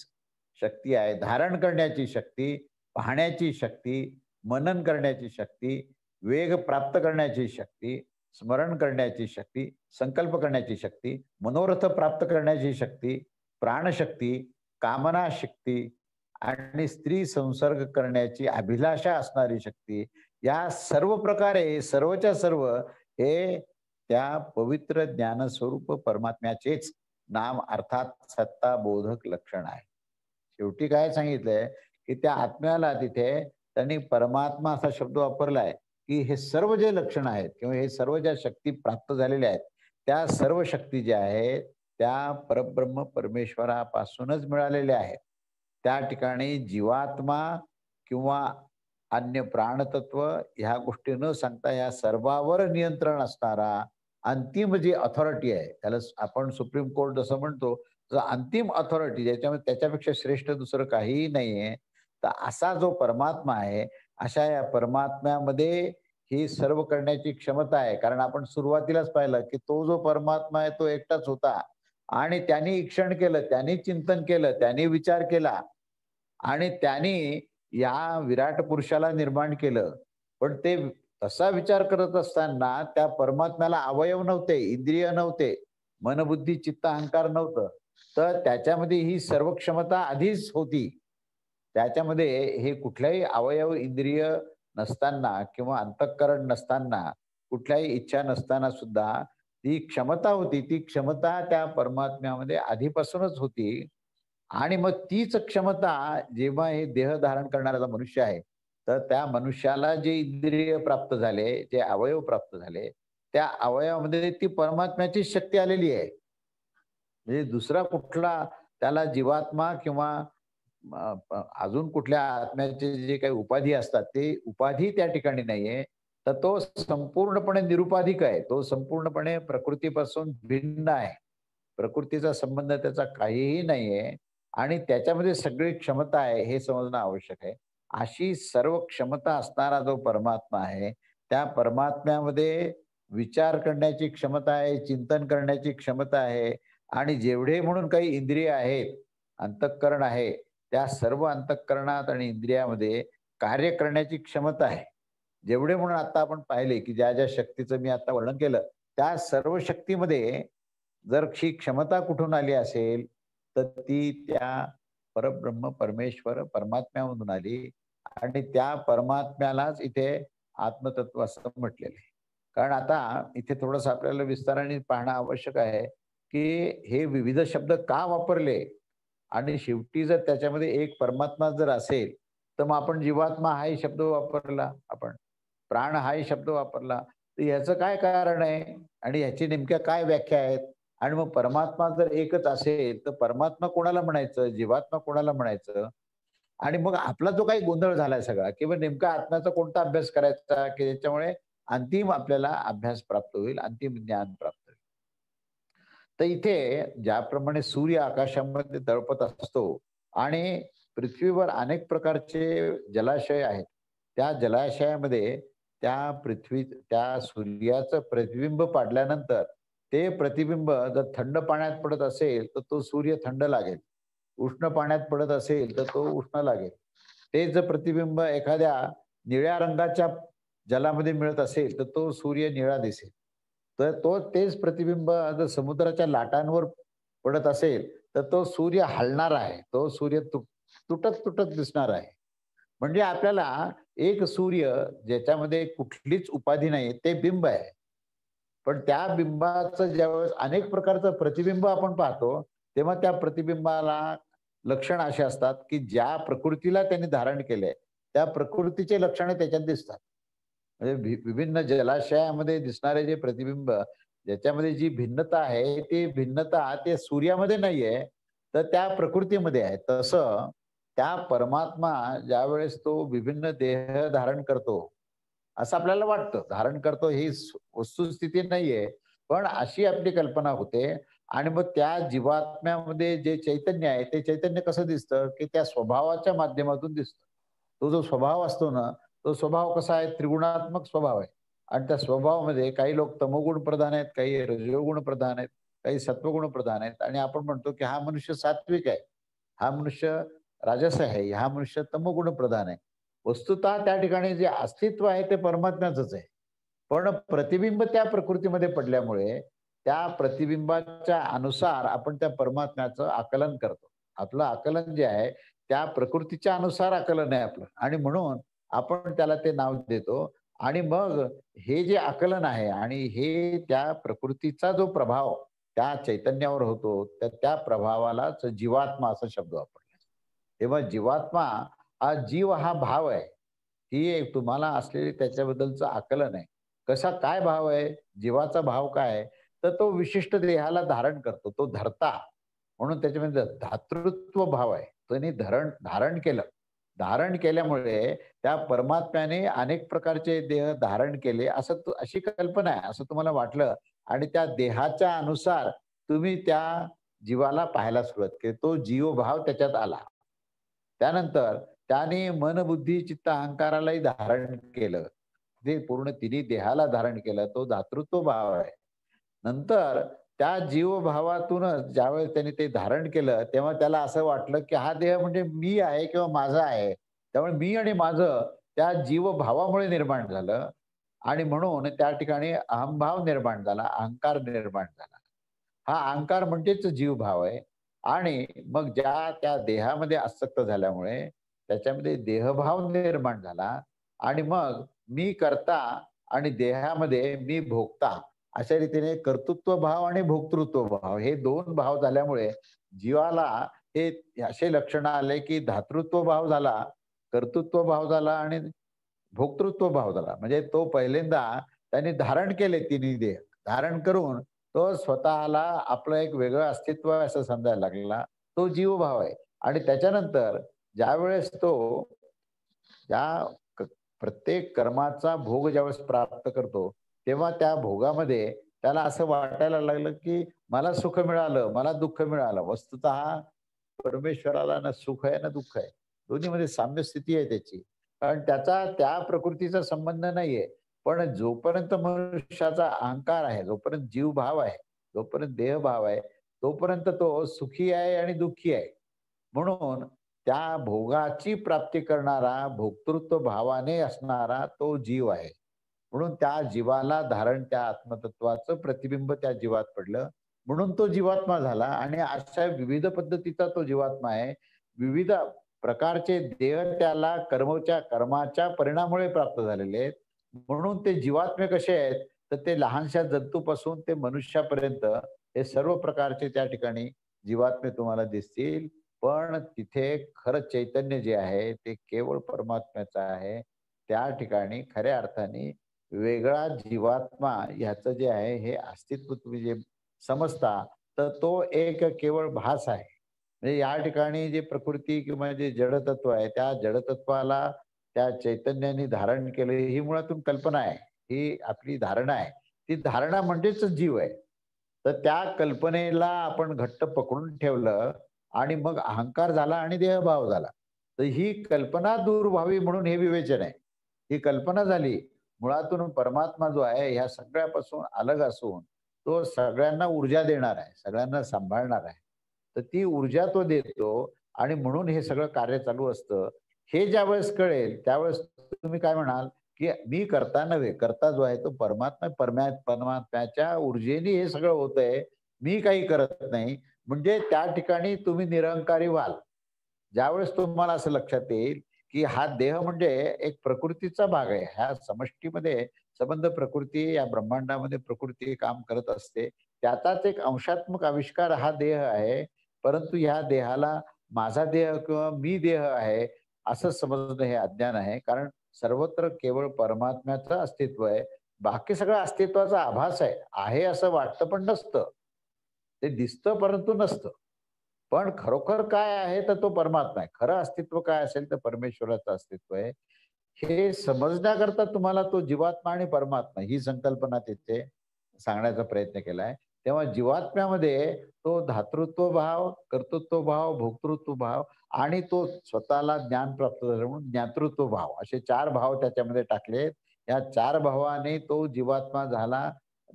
शक्ती आहे. धारण करण्याची शक्ती, पाहण्याची शक्ती, मनन करण्याची शक्ती, वेग प्राप्त करण्याची शक्ती, स्मरण करण्याची शक्ती, संकल्प करण्याची शक्ती, मनोरथ प्राप्त करण्याची शक्ती, प्राणशक्ती, कामना शक्ती आणि स्त्री संसर्ग करण्याची अभिलाषा असणारी शक्ती, या सर्व प्रकारे सर्वच्या सर्व हे त्या पवित्र ज्ञानस्वरूप परमात्म्याचेच नाम अर्थात सत्ता बोधक लक्षण आहे. शेवटी काय सांगितलंय की त्या आत्म्याला तिथे त्यांनी परमात्मा असा शब्द वापरलाय की हे सर्व जे लक्षण आहेत किंवा हे सर्व ज्या शक्ती प्राप्त झालेल्या आहेत त्या सर्व शक्ती ज्या आहेत त्या परब्रह्म परमेश्वरापासूनच मिळालेल्या आहेत. त्या ठिकाणी जीवात्मा किंवा अन्य प्राणतत्व ह्या गोष्टी न सांगता या सर्वावर नियंत्रण असणारा अंतिम जी अथॉरिटी आहे, त्याला आपण सुप्रीम कोर्ट जसं म्हणतो, अंतिम अथॉरिटी ज्याच्यामध्ये त्याच्यापेक्षा श्रेष्ठ दुसरं काहीही नाहीये. तर असा जो परमात्मा आहे, अशा या परमात्म्यामध्ये ही सर्व करण्याची क्षमता आहे. कारण आपण सुरुवातीलाच पाहिलं की तो जो परमात्मा आहे तो एकटाच होता आणि त्यांनी ईक्षण केलं, त्यांनी चिंतन केलं, त्यांनी विचार केला आणि त्यांनी या विराट पुरुषाला निर्माण केलं. पण ते तसा विचार करत असताना त्या परमात्म्याला अवयव नव्हते, इंद्रिय नव्हते, मनबुद्धी चित्त अहंकार नव्हतं. तर त्याच्यामध्ये ही सर्व क्षमता आधीच होती. त्याच्यामध्ये हे कुठल्याही अवयव इंद्रिय नसताना किंवा अंतःकरण नसताना, कुठल्याही इच्छा नसताना सुद्धा ती क्षमता होती. ती क्षमता त्या परमात्म्यामध्ये आधीपासूनच होती. आणि मग तीच क्षमता जेव्हा हे देह धारण करणारा मनुष्य आहे, तर त्या मनुष्याला जे इंद्रिय प्राप्त झाले, जे अवयव प्राप्त झाले, त्या अवयवामध्ये ती परमात्म्याची शक्ती आलेली आहे. म्हणजे दुसरा कुठला त्याला जीवात्मा किंवा अजून कुठल्या आत्म्याचे जे काही उपाधी असतात, ते उपाधी त्या ठिकाणी नाहीये. तर तो संपूर्णपणे निरुपाधिक आहे. तो संपूर्णपणे प्रकृतीपासून भिन्न आहे. प्रकृतीचा संबंध त्याचा काहीही नाहीये आणि त्याच्यामध्ये सगळी क्षमता आहे हे समजणं आवश्यक आहे. अशी सर्व क्षमता असणारा जो परमात्मा आहे, त्या परमात्म्यामध्ये विचार करण्याची क्षमता आहे, चिंतन करण्याची क्षमता आहे आणि जेवढे म्हणून काही इंद्रिय आहेत, अंतःकरण आहे, त्या सर्व अंतःकरणात आणि इंद्रियामध्ये कार्य करण्याची क्षमता आहे. जेवढे म्हणून आता आपण पाहिले की ज्या ज्या शक्तीचं मी आता वर्णन केलं, त्या सर्व शक्तीमध्ये जर ही क्षमता कुठून आली असेल, तर ती त्या परब्रह्म, परमेश्वर, परमात्म्यामधून आली आणि त्या परमात्म्यालाच इथे आत्मतत्व असं म्हटलेलं आहे. कारण आता इथे थोडंसं आपल्याला विस्ताराने पाहणं आवश्यक आहे, की हे विविध शब्द का वापरले आणि शेवटी जर त्याच्यामध्ये एक परमात्मा जर असेल, तर मग आपण जीवात्मा हाही शब्द वापरला आपण. प्राण हाही शब्द वापरला. तर याचं काय कारण आहे? आणि ह्याची नेमक्या काय व्याख्या आहेत? आणि मग परमात्मा जर एकच असेल, तर परमात्मा कोणाला म्हणायचं? जीवात्मा कोणाला म्हणायचं? आणि मग आपला जो काही गोंधळ झालाय सगळा, की मग नेमका आत्म्याचा कोणता अभ्यास करायचा, की ज्याच्यामुळे अंतिम आपल्याला अभ्यास प्राप्त होईल, अंतिम ज्ञान प्राप्त होईल. तर इथे ज्याप्रमाणे सूर्य आकाशामध्ये तळपत असतो आणि पृथ्वीवर अनेक प्रकारचे जलाशय आहेत. त्या जलाशयामध्ये त्या सूर्याचं प्रतिबिंब पाडल्यानंतर ते प्रतिबिंब जर थंड पाण्यात पडत असेल, तर तो सूर्य थंड लागेल. उष्ण पाण्यात पडत असेल, तर तो उष्ण लागेल. तेच जर प्रतिबिंब एखाद्या निळ्या रंगाच्या जलामध्ये मिळत असेल, तर तो सूर्य निळा दिसेल. तर तेच प्रतिबिंब जर समुद्राच्या लाटांवर पडत असेल, तर तो सूर्य हलणार आहे. तो सूर्य तुटत-तुटत दिसणार आहे. म्हणजे आपल्याला एक सूर्य ज्याच्यामध्ये कुठलीच उपाधी नाही, ते बिंब आहे. पण त्या बिंबाचं ज्यावेळेस अनेक प्रकारचं प्रतिबिंब आपण पाहतो, तेव्हा त्या प्रतिबिंबाला लक्षण असे असतात, की ज्या प्रकृतीला त्यांनी धारण केलंय, त्या प्रकृतीचे लक्षणे त्याच्यात दिसतात. म्हणजे विभिन्न जलाशयामध्ये दिसणारे जे प्रतिबिंब, ज्याच्यामध्ये जी भिन्नता आहे, ती भिन्नता ते सूर्यामध्ये नाहीये, तर त्या प्रकृतीमध्ये आहे. तसं त्या परमात्मा ज्यावेळेस तो विभिन्न देह धारण करतो, असं आपल्याला वाटतं. धारण करतो ही वस्तुस्थिती नाहीये. पण अशी आपली कल्पना होते आणि मग त्या जीवात्म्यामध्ये जे चैतन्य आहे, ते चैतन्य कसं दिसतं, की त्या स्वभावाच्या माध्यमातून दिसतं. तो जो स्वभाव असतो ना, तो स्वभाव कसा आहे? त्रिगुणात्मक स्वभाव आहे. आणि त्या स्वभावामध्ये काही लोक तमोगुण प्रधान आहेत, काही रजोगुण प्रधान आहेत, काही सत्वगुण प्रधान आहेत आणि आपण म्हणतो, की हा मनुष्य सात्विक आहे, हा मनुष्य राजस आहे, हा मनुष्य तमोगुण प्रधान आहे. वस्तुतः त्या ठिकाणी जे अस्तित्व आहे ते परमात्म्याचंच आहे. पण प्रतिबिंब त्या प्रकृतीमध्ये पडल्यामुळे त्या प्रतिबिंबाच्या अनुसार आपण त्या परमात्म्याचं आकलन करतो. आपलं आकलन जे आहे त्या प्रकृतीच्या अनुसार आकलन आहे आपलं आणि म्हणून आपण त्याला ते नाव देतो आणि मग हे जे आकलन आहे आणि हे त्या प्रकृतीचा जो प्रभाव त्या चैतन्यावर होतो, तर त्या प्रभावालाच जीवात्मा असा शब्द वापरला. तेव्हा जीवात्मा जीव हा भाव आहे. ही एक तुम्हाला असलेली त्याच्याबद्दलचं आकलन आहे. कसा काय भाव आहे? जीवाचा भाव काय आहे? तर तो विशिष्ट देहाला धारण करतो. तो धरता म्हणून त्याच्यामध्ये धातृत्व भाव आहे. त्याने धारण केलं. धारण केल्यामुळे त्या परमात्म्याने अनेक प्रकारचे देह धारण केले अशी कल्पना आहे. असं तुम्हाला वाटलं आणि त्या देहाच्या अनुसार तुम्ही त्या जीवाला पाहायला सुरुवात केली. तो जीवभाव त्याच्यात आला. त्यानंतर त्याने मन, बुद्धी, चित्त, अहंकारालाही धारण केलं. ते पूर्ण तिन्ही देहाला धारण केलं. तो दातृत्व भाव आहे. नंतर त्या जीवभावातूनच ज्यावेळेस त्याने ते धारण केलं, तेव्हा त्याला असं वाटलं, की हा देह म्हणजे मी आहे किंवा माझा आहे. त्यामुळे मी आणि माझं त्या जीवभावामुळे निर्माण झालं आणि म्हणून त्या ठिकाणी अहंभाव निर्माण झाला, अहंकार निर्माण झाला. हा अहंकार म्हणजेच जीवभाव आहे आणि मग त्या देहामध्ये आसक्त झाल्यामुळे त्याच्यामध्ये देहभाव निर्माण झाला आणि मग मी करता आणि देहामध्ये मी भोगता अशा रीतीने कर्तृत्व भाव आणि भोक्तृत्व भाव हे दोन भाव झाल्यामुळे जीवाला हे असे लक्षण आले की धातृत्व भाव झाला, कर्तृत्व भाव झाला आणि भोक्तृत्व भाव झाला. म्हणजे तो पहिल्यांदा त्यांनी धारण केले तिन्ही देह. धारण करून तो स्वतःला आपलं एक वेगळं अस्तित्व आहे असं समजायला लागला. तो जीवभाव आहे आणि त्याच्यानंतर ज्यावेळेस तो त्या क प्रत्येक कर्माचा भोग ज्यावेळेस प्राप्त करतो, तेव्हा त्या भोगामध्ये त्याला असं वाटायला लागलं, की मला सुख मिळालं, मला दुःख मिळालं. वस्तुतः परमेश्वराला ना सुख आहे ना दुःख आहे. दोन्हीमध्ये साम्य स्थिती आहे त्याची. कारण त्याचा त्या प्रकृतीचा संबंध नाहीये. पण जोपर्यंत मनुष्याचा अहंकार आहे, जोपर्यंत जीवभाव आहे, जोपर्यंत देहभाव आहे, तोपर्यंत तो सुखी आहे आणि दुःखी आहे. म्हणून त्या भोगाची प्राप्ती करणारा, भोक्तृत्व भावाने असणारा तो जीव आहे. म्हणून त्या जीवाला धारण, त्या आत्मतत्वाचं प्रतिबिंब त्या जीवात पडलं. म्हणून तो जीवात्मा झाला आणि अशा विविध पद्धतीचा तो जीवात्मा आहे. विविध प्रकारचे देह त्याला कर्माच्या परिणामामुळे प्राप्त झालेले आहेत. म्हणून ते जीवात्मे कसे आहेत, तर ते लहानशा जंतूपासून ते मनुष्यापर्यंत हे सर्व प्रकारचे त्या ठिकाणी जीवात्मे तुम्हाला दिसतील. पण तिथे खरं चैतन्य जे आहे ते केवळ परमात्म्याचं आहे. त्या ठिकाणी खऱ्या अर्थाने वेगळा जीवात्मा ह्याचं जे आहे हे अस्तित्व तुम्ही जे समजता, तर तो एक केवळ भास आहे. म्हणजे या ठिकाणी जे प्रकृती किंवा जे जडतत्व आहे, त्या जडतत्वाला त्या चैतन्याने धारण केलं ही मुळातून कल्पना आहे. ही आपली धारणा आहे. ती धारणा म्हणजेच जीव आहे. तर त्या कल्पनेला आपण घट्ट पकडून ठेवलं आणि मग अहंकार झाला आणि देहभाव झाला. तर ही कल्पना दूर व्हावी म्हणून हे विवेचन आहे. ही कल्पना झाली. मुळातून परमात्मा जो आहे ह्या सगळ्यापासून अलग असून तो सगळ्यांना ऊर्जा देणार आहे, सगळ्यांना सांभाळणार आहे. तर ती ऊर्जा तो देतो आणि म्हणून हे सगळं कार्य चालू असतं. हे ज्यावेळेस कळेल त्यावेळेस तुम्ही काय म्हणाल, की मी करता नव्हे, करता जो आहे तो परमात्मा परमात्म्याच्या ऊर्जेने हे सगळं होतंय. मी काही करत नाही. म्हणजे त्या ठिकाणी तुम्ही निरहंकारी व्हाल. ज्यावेळेस तुम्हाला असं लक्षात येईल, की हा देह म्हणजे एक प्रकृतीचा भाग आहे. ह्या समष्टीमध्ये संबंध प्रकृती या ब्रह्मांडामध्ये प्रकृती काम करत असते. त्याचाच एक अंशात्मक आविष्कार हा देह आहे. परंतु ह्या देहाला माझा देह किंवा मी देह आहे असं समजणं हे अज्ञान आहे. कारण सर्वत्र केवळ परमात्म्याचं अस्तित्व आहे. बाकी सगळं अस्तित्वाचा आभास आहे. आहे असं वाटतं पण नसतं. ते दिसतं परंतु नसतं. पण खरोखर काय आहे तर तो परमात्मा आहे. खरं अस्तित्व काय असेल तर परमेश्वराचं अस्तित्व आहे. हे समजण्याकरता तुम्हाला तो जीवात्मा आणि परमात्मा ही संकल्पना तिथे सांगण्याचा प्रयत्न केलाय. तेव्हा जीवात्म्यामध्ये तो धातृत्व भाव, कर्तृत्व भाव, भोक्तृत्व भाव आणि तो स्वतःला ज्ञान प्राप्त झालं म्हणून ज्ञातृत्व भाव असे 4 भाव त्याच्यामध्ये टाकलेत. या 4 भावाने तो जीवात्मा झाला,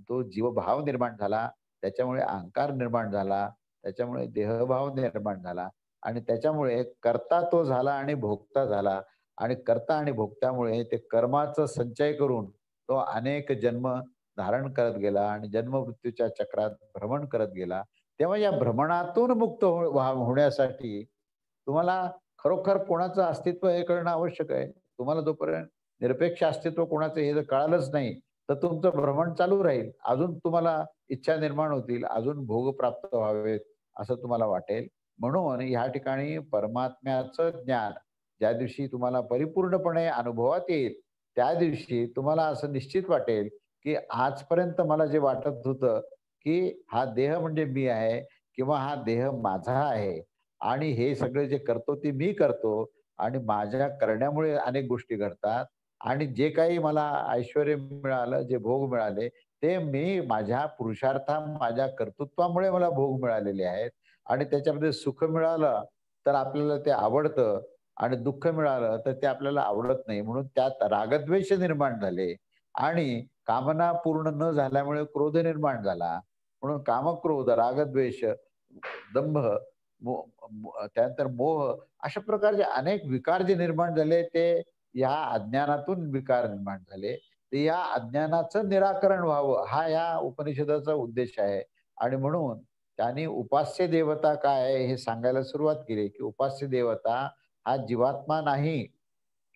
तो जीवभाव निर्माण झाला. त्याच्यामुळे अहंकार निर्माण झाला. त्याच्यामुळे देहभाव निर्माण झाला आणि त्याच्यामुळे कर्ता तो झाला आणि भोगता झाला आणि कर्ता आणि भोगत्यामुळे ते कर्माचा संचय करून तो अनेक जन्म धारण करत गेला आणि जन्म-मृत्यूच्या चक्रात भ्रमण करत गेला. तेव्हा या भ्रमणातून मुक्त होण्यासाठी तुम्हाला खरोखर कोणाचं अस्तित्व हे कळणं आवश्यक आहे. तुम्हाला जोपर्यंत निरपेक्ष अस्तित्व कोणाचं हे जर कळालंच नाही, तर तुमचं भ्रमण चालू राहील. अजून तुम्हाला इच्छा निर्माण होतील, अजून भोग प्राप्त व्हावेत, असं तुम्हाला वाटेल. म्हणून ह्या ठिकाणी परमात्म्याचं ज्ञान ज्या दिवशी तुम्हाला परिपूर्णपणे अनुभवात येईल, त्या दिवशी तुम्हाला असं निश्चित वाटेल, की आजपर्यंत मला जे वाटत होतं, की हा देह म्हणजे मी आहे किंवा हा देह माझा आहे आणि हे सगळे जे करतो ते मी करतो आणि माझ्या करण्यामुळे अनेक गोष्टी घडतात आणि जे काही मला ऐश्वर्य मिळालं, जे भोग मिळाले, ते मी माझ्या माझ्या कर्तृत्वामुळे मला भोग मिळालेले आहेत आणि त्याच्यामध्ये सुख मिळालं, तर आपल्याला ते आवडतं आणि दुःख मिळालं, तर ते आपल्याला आवडत नाही. म्हणून त्यात रागद्वेष निर्माण झाले आणि कामना पूर्ण न झाल्यामुळे क्रोध निर्माण झाला. म्हणून कामक्रोध, रागद्वेष, दंभ, त्यानंतर मोह अशा प्रकारचे अनेक विकार जे निर्माण झाले ते या अज्ञानातून विकार निर्माण झाले. तर या अज्ञानाचं निराकरण व्हावं हा या उपनिषदाचा उद्देश आहे आणि म्हणून त्यांनी उपास्य देवता काय आहे हे सांगायला सुरुवात केली, की उपास्य देवता हा जीवात्मा नाही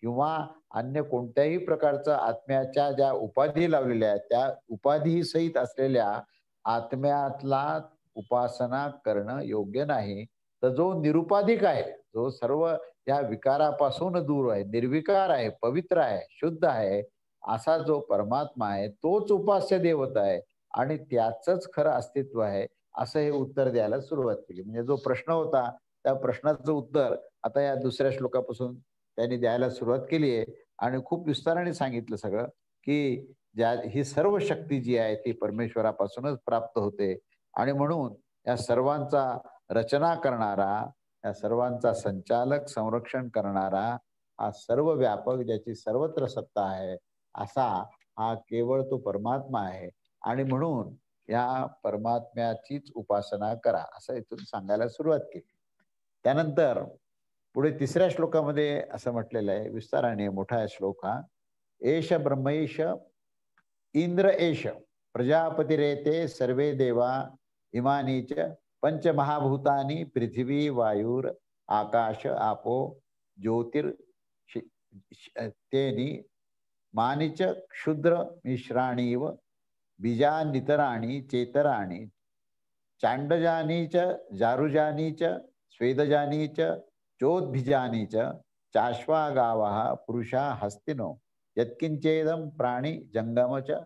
किंवा अन्य कोणत्याही प्रकारचं आत्म्याच्या ज्या उपाधी लावलेल्या आहेत, त्या उपाधीसहित असलेल्या आत्म्यातला उपासना करणं योग्य नाही. तर जो निरुपाधिक आहे, जो सर्व या विकारापासून दूर आहे, निर्विकार आहे, पवित्र आहे, शुद्ध आहे, असा जो परमात्मा आहे, तोच उपास्य देवता आहे आणि त्याचंच खरं अस्तित्व आहे, असं हे उत्तर द्यायला सुरुवात केली. म्हणजे जो प्रश्न होता, त्या प्रश्नाचं उत्तर आता या दुसऱ्या श्लोकापासून त्यांनी द्यायला सुरुवात केली आहे आणि खूप विस्ताराने सांगितलं सगळं, की ही सर्व शक्ती जी आहे ती परमेश्वरापासूनच प्राप्त होते आणि म्हणून या सर्वांचा रचना करणारा, या सर्वांचा संचालक, संरक्षण करणारा, हा सर्व व्यापक ज्याची सर्वत्र सत्ता आहे, असा हा केवळ तो परमात्मा आहे आणि म्हणून या परमात्म्याचीच उपासना करा, असं इथून सांगायला सुरुवात केली. त्यानंतर पुढे तिसऱ्या श्लोकामध्ये असं म्हटलेलं आहे, विस्ताराने मोठा आहे श्लोक हा. एष ब्रह्मैष इंद्र एष प्रजापतिरेते सर्वे देवा इमानी च पंचमहाभूतानि पृथ्वी वायुर आकाश आपो ज्योतिर तेनी मानिच क्षुद्र मिश्राणीव बीजानितराणी चेतराणी चांडजानी च जारुजानी च स्वेदजानी च चोद्भिजानी च चाश्वागावः पुरुषा हस्तिनो यत्किंचेदं प्राणी जंगम च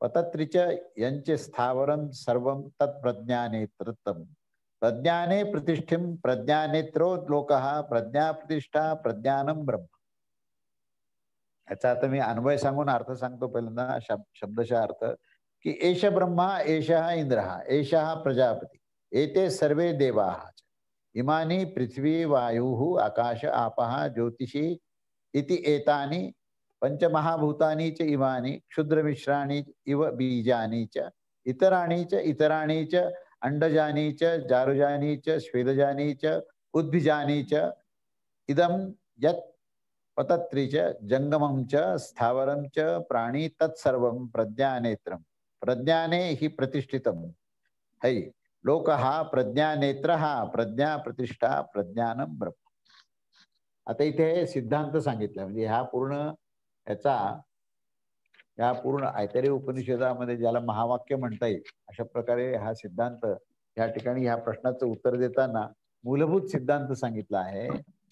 पतत्रि च यंच स्थावरं सर्वं तत्प्रज्ञाने तृतम् प्रज्ञाने प्रतिष्ठिं प्रज्ञानेत्रोलोकः प्रज्ञा प्रतिष्ठा प्रज्ञानं ब्रह्म. याचा आता मी अन्वय सांगून अर्थ सांगतो. पहिल्यांदा शब्दशः अर्थ की एष ब्रह्मा एषः इंद्रः एषः प्रजापती एते सर्वे देवाः इमानी पृथ्वी वायुः आकाश आपः ज्योतिषी इति एतानि पंचमहाभूतानि च इमानि क्षुद्रमिश्राणि इव बीजानि च इतराणि च अंडजानि च जारुजानि च स्वेदजानि च उद्भिजानि च इदं यत् पतत्रि च जंगमं च स्थावरं च प्राणी तत्सर्वं प्रज्ञानेत्रं प्रज्ञाने हि प्रतिष्ठितं है लोकः प्रज्ञानेत्रः प्रज्ञा प्रतिष्ठा प्रज्ञानं ब्रह्म. आता इथे सिद्धांत सांगितला, म्हणजे ह्या पूर्ण ऐतरेय उपनिषदामध्ये ज्याला महावाक्य म्हणता येईल अशा प्रकारे हा सिद्धांत या ठिकाणी ह्या प्रश्नाचं उत्तर देताना मूलभूत सिद्धांत सांगितला आहे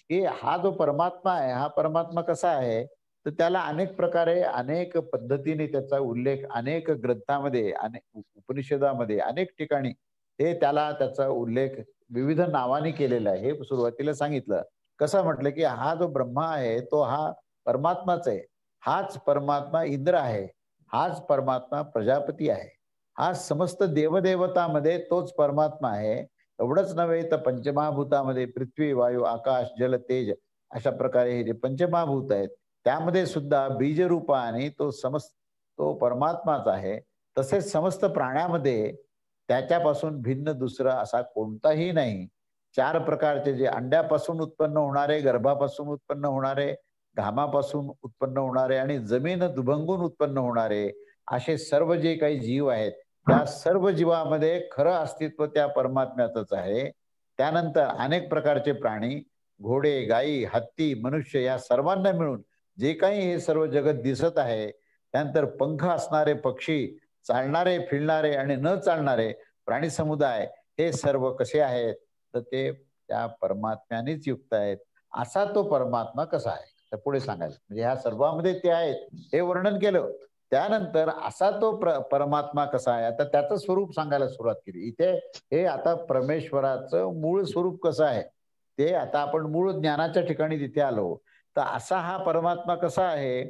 की हा जो परमात्मा आहे हा परमात्मा कसा आहे, तर त्याला अनेक प्रकारे अनेक पद्धतीने त्याचा उल्लेख अनेक ग्रंथामध्ये अनेक उपनिषदामध्ये अनेक ठिकाणी त्याला त्याचा उल्लेख विविध नावाने केलेला आहे. हे सुरुवातीला सांगितलं. कसं म्हटलं की हा जो ब्रह्मा आहे तो हा परमात्माच आहे. हाच परमात्मा इंद्र आहे, हाच परमात्मा प्रजापती आहे, हा समस्त देवदेवतामध्ये तोच परमात्मा आहे. एवढंच नव्हे तर पंचमहाभूतामध्ये पृथ्वी वायू आकाश जल तेज अशा प्रकारे हे जे पंचमहाभूत आहेत त्यामध्ये सुद्धा बीजरूपाने तो परमात्माच आहे. तसेच समस्त प्राण्यामध्ये त्याच्यापासून भिन्न दुसरा असा कोणताही नाही. 4 प्रकारचे जे अंड्यापासून उत्पन्न होणारे, गर्भापासून उत्पन्न होणारे, घामापासून उत्पन्न होणारे आणि जमीन दुभंगून उत्पन्न होणारे असे सर्व जे काही जीव आहेत त्या सर्व जीवामध्ये खरं अस्तित्व त्या परमात्म्याचंच आहे. त्यानंतर अनेक प्रकारचे प्राणी, घोडे, गायी, हत्ती, मनुष्य या सर्वांना मिळून जे काही हे सर्व जगत दिसत आहे, त्यानंतर पंख असणारे पक्षी, चालणारे फिरणारे आणि न चालणारे प्राणी समुदाय हे सर्व कसे आहेत, तर ते त्या परमात्म्यानेच युक्त आहेत. असा तो परमात्मा कसा आहे तर पुढे सांगायचं, म्हणजे ह्या सर्वांमध्ये ते आहेत हे वर्णन केलं. त्यानंतर असा तो परमात्मा कसा आहे, आता त्याचं स्वरूप सांगायला सुरुवात केली. इथे हे आता परमेश्वराचं मूळ स्वरूप कसं आहे ते आता आपण मूळ ज्ञानाच्या ठिकाणी तिथे आलो. तर असा हा परमात्मा कसा आहे,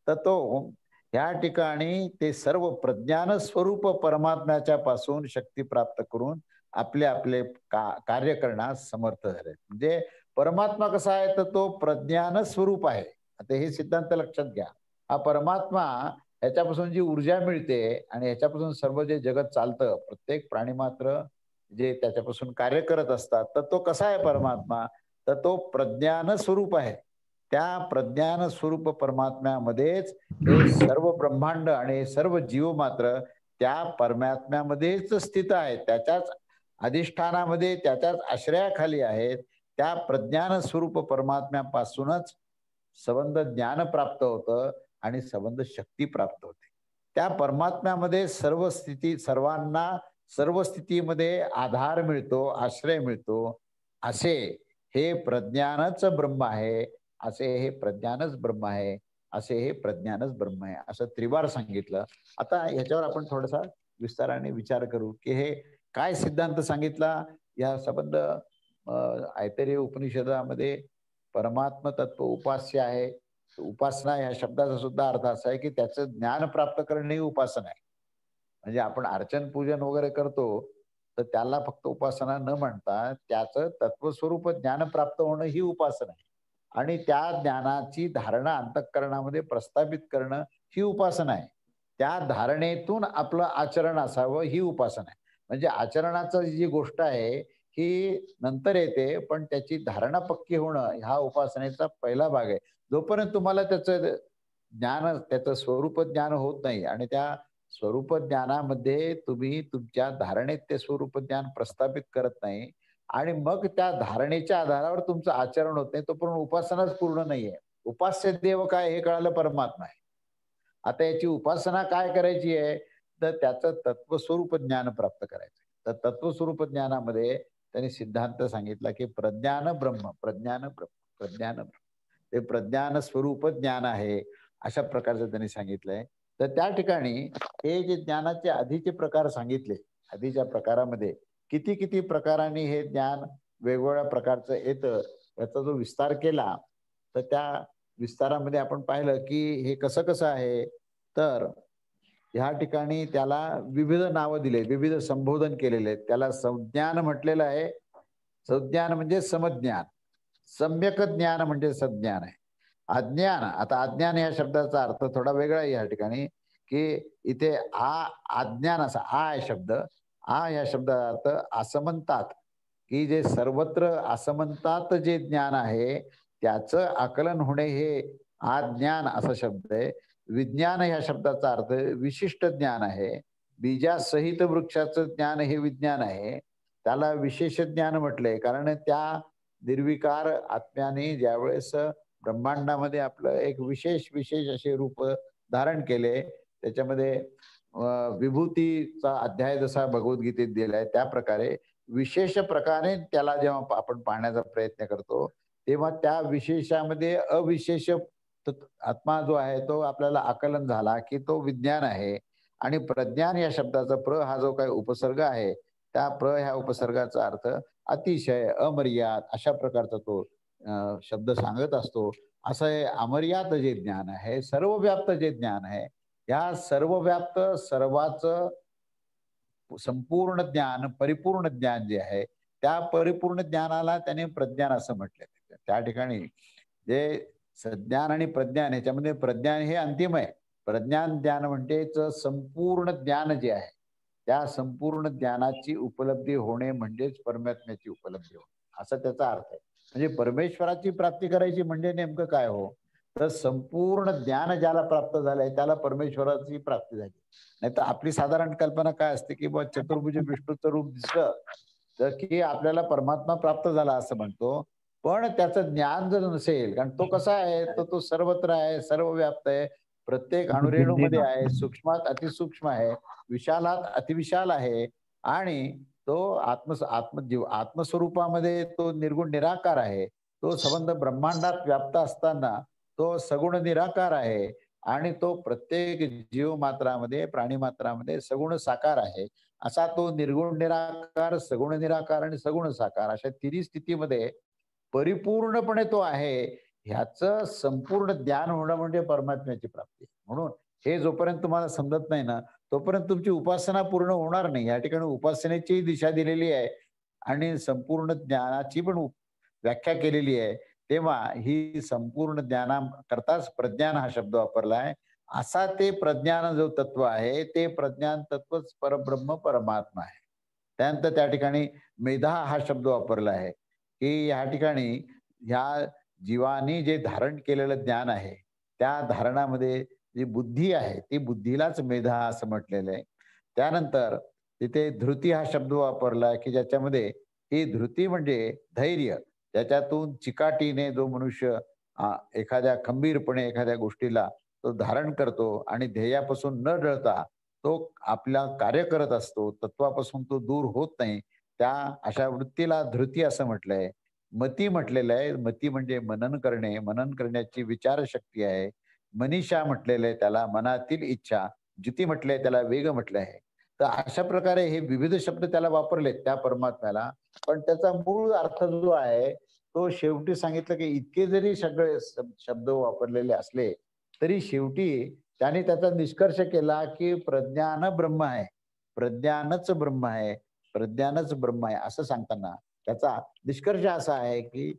तर तो या ठिकाणी ते सर्व प्रज्ञान स्वरूप परमात्म्याच्या पासून शक्ती प्राप्त करून आपले आपले कार्य करण्यास समर्थ झाले. म्हणजे परमात्मा कसा आहे, तर तो प्रज्ञान स्वरूप आहे. आता हे सिद्धांत लक्षात घ्या. हा परमात्मा ह्याच्यापासून जी ऊर्जा मिळते आणि ह्याच्यापासून सर्व जे जगत चालतं, प्रत्येक प्राणी मात्र जे त्याच्यापासून कार्य करत असतात, तर तो कसा आहे परमात्मा, तर तो प्रज्ञान स्वरूप आहे. त्या प्रज्ञान स्वरूप परमात्म्यामध्येच हे सर्व ब्रह्मांड आणि सर्व जीव मात्र त्या परमात्म्यामध्येच स्थित आहेत. त्याच्याच अधिष्ठानामध्ये त्याच्याच आश्रयाखाली आहेत. त्या प्रज्ञान स्वरूप परमात्म्यापासूनच संबंध ज्ञान प्राप्त होतं आणि संबंध शक्ती प्राप्त होते. त्या परमात्म्यामध्ये सर्वांना सर्व स्थितीमध्ये आधार मिळतो, आश्रय मिळतो. असे हे प्रज्ञानच ब्रह्म आहे, असे हे प्रज्ञानच ब्रह्म आहे, असे हे प्रज्ञानच ब्रह्म आहे, असं त्रिवार सांगितलं. आता ह्याच्यावर आपण थोडासा विस्ताराने विचार करू की हे काय सिद्धांत सांगितला. या संबंध ऐतरेय उपनिषदामध्ये परमात्म तत्व उपास्य आहे. उपासना या शब्दाचा सुद्धा अर्थ असा आहे की त्याचं ज्ञान प्राप्त करणे ही उपासना आहे. म्हणजे आपण अर्चन पूजन वगैरे करतो तर त्याला फक्त उपासना न म्हणता त्याचं तत्वस्वरूप ज्ञान प्राप्त होणं ही उपासना आहे. आणि त्या ज्ञानाची धारणा अंतःकरणामध्ये प्रस्थापित करणं ही उपासना आहे. त्या धारणेतून आपलं आचरण असावं ही उपासना आहे. म्हणजे आचरणाचं जी गोष्ट आहे ही नंतर येते, पण त्याची धारणा पक्की होणं हा उपासनेचा पहिला भाग आहे. जोपर्यंत तुम्हाला त्याचं ज्ञान, त्याचं स्वरूप ज्ञान होत नाही आणि त्या स्वरूप ज्ञानामध्ये तुम्ही तुमच्या धारणेत ते स्वरूप ज्ञान प्रस्थापित करत नाही आणि मग त्या धारणेच्या आधारावर तुमचं आचरण होत नाही, तोपर्यंत उपासनाच पूर्ण नाहीये. उपास्य देव काय हे कळालं, परमात्मा आहे. आता याची उपासना काय करायची आहे, तर त्याचं तत्वस्वरूप ज्ञान प्राप्त करायचं. तर तत्वस्वरूप ज्ञानामध्ये त्यांनी सिद्धांत सांगितला की प्रज्ञान ब्रह्म, प्रज्ञान ब्रह्म, प्रज्ञान ब्रह्म. ते प्रज्ञान स्वरूप ज्ञान आहे, अशा प्रकारचं त्यांनी सांगितलंय. तर त्या ठिकाणी हे जे ज्ञानाचे आधीचे प्रकार सांगितले, आधीच्या प्रकारामध्ये किती किती प्रकारांनी हे ज्ञान वेगवेगळ्या प्रकारचं येतं, याचा जो विस्तार केला, तर त्या विस्तारामध्ये आपण पाहिलं की हे कसं कसं आहे. तर ह्या ठिकाणी त्याला विविध नावं दिले, विविध संबोधन केलेले आहेत. त्याला संज्ञान म्हटलेलं आहे. संज्ञान म्हणजे समज्ञान, सम्यक ज्ञान म्हणजे सज्ञान आहे. अज्ञान, आता अज्ञान या शब्दाचा अर्थ थोडा वेगळा आहे या ठिकाणी, की इथे अज्ञान असा आहे शब्द. या शब्दाचा अर्थ असमंतात, की जे सर्वत्र असमंतात जे ज्ञान आहे त्याचं आकलन होणे हे अज्ञान असा शब्द आहे. विज्ञान या शब्दाचा अर्थ विशिष्ट ज्ञान आहे. बीजासहित वृक्षाचं ज्ञान हे विज्ञान आहे. त्याला विशेष ज्ञान म्हटलंय, कारण त्या निर्विकार आत्म्याने ज्यावेळेस ब्रह्मांडामध्ये आपलं एक विशेष विशेष असे रूप धारण केले, त्याच्यामध्ये विभूतीचा अध्याय जसा भगवद्गीतेत दिलाय त्या प्रकारे विशेष प्रकारे त्याला जेव्हा आपण पाहण्याचा प्रयत्न करतो, तेव्हा त्या विशेषामध्ये अविशेष आत्मा जो आहे तो आपल्याला आकलन झाला की तो विज्ञान आहे. आणि प्रज्ञान या शब्दाचा प्र हा जो काही उपसर्ग आहे, त्या प्र ह्या उपसर्गाचा अर्थ अतिशय, अमर्याद अशा प्रकारचा तो शब्द सांगत असतो. असं हे अमर्याद जे ज्ञान आहे, सर्वव्याप्त जे ज्ञान आहे, या सर्वव्याप्त सर्वाचं संपूर्ण ज्ञान, परिपूर्ण ज्ञान जे आहे, त्या परिपूर्ण ज्ञानाला त्याने प्रज्ञान असं म्हटलंय. त्या ठिकाणी जे सज्ञान आणि प्रज्ञान ह्याच्यामध्ये प्रज्ञान हे अंतिम आहे. प्रज्ञान ज्ञान म्हणजेच संपूर्ण ज्ञान जे आहे, त्या संपूर्ण ज्ञानाची उपलब्धी होणे म्हणजेच परमात्म्याची उपलब्धी होणे, असा त्याचा अर्थ आहे. म्हणजे परमेश्वराची प्राप्ती करायची म्हणजे नेमकं काय हो, तर संपूर्ण ज्ञान ज्याला प्राप्त झालंय त्याला परमेश्वराची प्राप्ती झाली. नाही तर आपली साधारण कल्पना काय असते की बा चतुर्भुज विष्णूचं रूप दिसलं तर की आपल्याला परमात्मा प्राप्त झाला असं म्हणतो. पण त्याचं ज्ञान जर नसेल, कारण तो कसा आहे, तर तो सर्वत्र आहे, सर्वव्याप्त आहे, प्रत्येक अणुरेणूमध्ये आहे, सूक्ष्मात अतिसूक्ष्म आहे, विशालात अतिविशाल आहे आणि तो आत्मजीव आत्मस्वरूपामध्ये तो निर्गुण निराकार आहे. तो संबंध ब्रह्मांडात व्याप्त असताना तो सगुण निराकार आहे आणि तो प्रत्येक जीव मात्रामध्ये, प्राणी मात्रामध्ये सगुण साकार आहे. असा तो निर्गुण निराकार, सगुण निराकार आणि सगुण साकार अशा तिन्ही स्थितीमध्ये परिपूर्णपणे तो आहे. ह्याचं संपूर्ण ज्ञान होणं म्हणजे परमात्म्याची प्राप्ती. म्हणून हे जोपर्यंत तुम्हाला समजत नाही ना, तोपर्यंत तुमची उपासना पूर्ण होणार नाही. या ठिकाणी उपासनेची दिशा दिलेली आहे आणि संपूर्ण ज्ञानाची पण व्याख्या केलेली आहे. तेव्हा ही संपूर्ण ज्ञानाकरताच प्रज्ञान हा शब्द वापरलाय. असा ते प्रज्ञान जो तत्व आहे, ते प्रज्ञान तत्वच परब्रह्म परमात्मा आहे. त्यानंतर त्या ठिकाणी मेधा हा शब्द वापरला आहे, की या ठिकाणी ह्या जीवानी जे धारण केलेलं ज्ञान आहे, त्या धारणामध्ये जी बुद्धी आहे, ती बुद्धीलाच मेधा असं म्हटलेलं आहे. त्यानंतर तिथे धृती हा शब्द वापरला, की ज्याच्यामध्ये ही धृती म्हणजे धैर्य. त्याच्यातून चिकाटीने जो मनुष्य एखाद्या खंबीरपणे एखाद्या गोष्टीला तो धारण करतो आणि ध्येयापासून न डळता तो आपला कार्य करत असतो, तत्वापासून तो दूर होत नाही, त्या अशा वृत्तीला धृती असं म्हटलंय. मती म्हटलेलं आहे. मती म्हणजे मनन करणे, मनन करण्याची विचारशक्ती आहे. मनीषा म्हटलेलं आहे त्याला, मनातील इच्छा. ज्युती म्हटलंय त्याला, वेग म्हटलं आहे. तर अशा प्रकारे हे विविध शब्द त्याला वापरलेत त्या परमात्म्याला. पण त्याचा मूळ अर्थ जो आहे तो शेवटी सांगितलं, की इतके जरी सगळे शब्द वापरलेले असले तरी शेवटी त्याने त्याचा निष्कर्ष केला, की प्रज्ञान ब्रह्म आहे. प्रज्ञानच ब्रह्म आहे. प्रज्ञानच ब्रह्म आहे असं सांगताना त्याचा निष्कर्ष असा आहे, की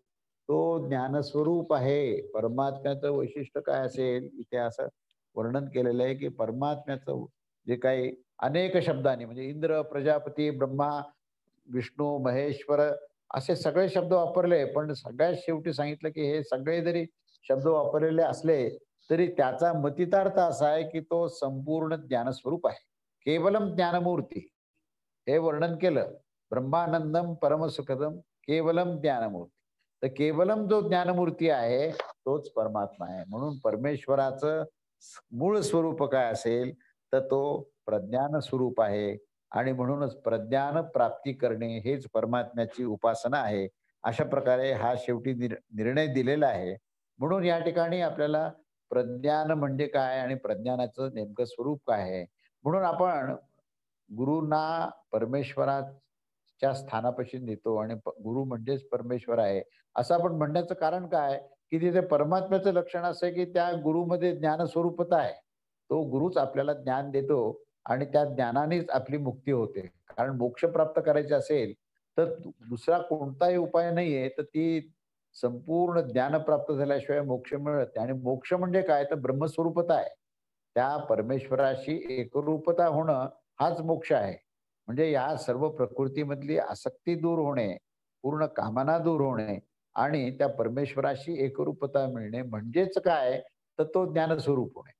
तो ज्ञानस्वरूप आहे. परमात्म्याचं वैशिष्ट्य काय असेल, इथे असं वर्णन केलेलं आहे, की परमात्म्याचं जे काही अनेक शब्दांनी म्हणजे इंद्र, प्रजापती, ब्रह्मा विष्णू, महेश्वर असे सगळे शब्द वापरले, पण सगळ्यात शेवटी सांगितलं की हे सगळे जरी शब्द वापरलेले असले तरी त्याचा मतितार्थ असा आहे की तो संपूर्ण ज्ञानस्वरूप आहे. केवलम ज्ञानमूर्ती हे वर्णन केलं. ब्रह्मानंदम परमसुखदम केवलम ज्ञानमूर्ती. तर केवलम जो ज्ञानमूर्ती आहे तोच परमात्मा आहे. म्हणून परमेश्वराचं मूळ स्वरूप काय असेल तर तो प्रज्ञान स्वरूप आहे आणि म्हणूनच प्रज्ञान प्राप्ती करणे हेच परमात्म्याची उपासना आहे. अशा प्रकारे हा शेवटी निर्णय दिलेला आहे. म्हणून या ठिकाणी आपल्याला प्रज्ञान म्हणजे काय आणि प्रज्ञानाचं नेमकं स्वरूप काय आहे. म्हणून आपण गुरूंना परमेश्वराच्या स्थानापाशी नेतो आणि गुरु म्हणजेच परमेश्वर आहे, असं आपण म्हणण्याचं कारण काय? की तिथे परमात्म्याचं लक्षण असं आहे, की त्या गुरुमध्ये ज्ञानस्वरूपता आहे. तो गुरुच आपल्याला ज्ञान देतो आणि त्या ज्ञानानेच आपली मुक्ती होते. कारण मोक्ष प्राप्त करायचे असेल, तर दुसरा कोणताही उपाय नाहीये, तर ती संपूर्ण ज्ञान प्राप्त झाल्याशिवाय मोक्ष मिळत नाही. आणि मोक्ष म्हणजे काय? तर ब्रह्मस्वरूपता आहे. त्या परमेश्वराशी एकरूपता होणं हाच मोक्ष आहे. म्हणजे या सर्व प्रकृतीमधली आसक्ती दूर होणे, पूर्ण कामना दूर होणे आणि त्या परमेश्वराशी एकरूपता मिळणे म्हणजेच काय? तर तो ज्ञानस्वरूप होणे.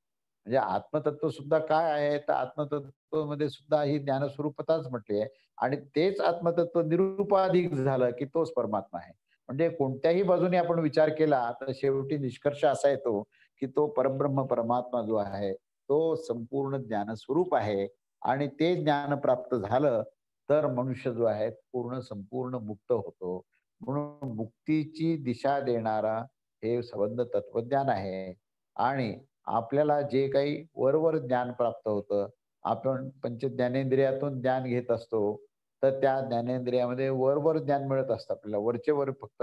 म्हणजे आत्मतत्व सुद्धा काय आहे? तर आत्मतत्वमध्ये सुद्धा ही ज्ञानस्वरूपताच म्हटली आहे आणि तेच आत्मतत्व निरुपाधिक झालं, की तोच परमात्मा आहे. म्हणजे कोणत्याही बाजूने आपण विचार केला, तर शेवटी निष्कर्ष असा येतो, की तो परब्रह्म परमात्मा जो आहे, तो संपूर्ण ज्ञानस्वरूप आहे आणि ते ज्ञान प्राप्त झालं, तर मनुष्य जो आहे पूर्ण संपूर्ण मुक्त होतो. म्हणून मुक्तीची दिशा देणारा हे संबंध तत्वज्ञान आहे आणि आपल्याला जे काही वरवर ज्ञान प्राप्त होतं, आपण पंचज्ञानेंद्रियातून ज्ञान घेत असतो, तर त्या ज्ञानेंद्रियामध्ये वरवर ज्ञान मिळत असतं आपल्याला. वरचे वर फक्त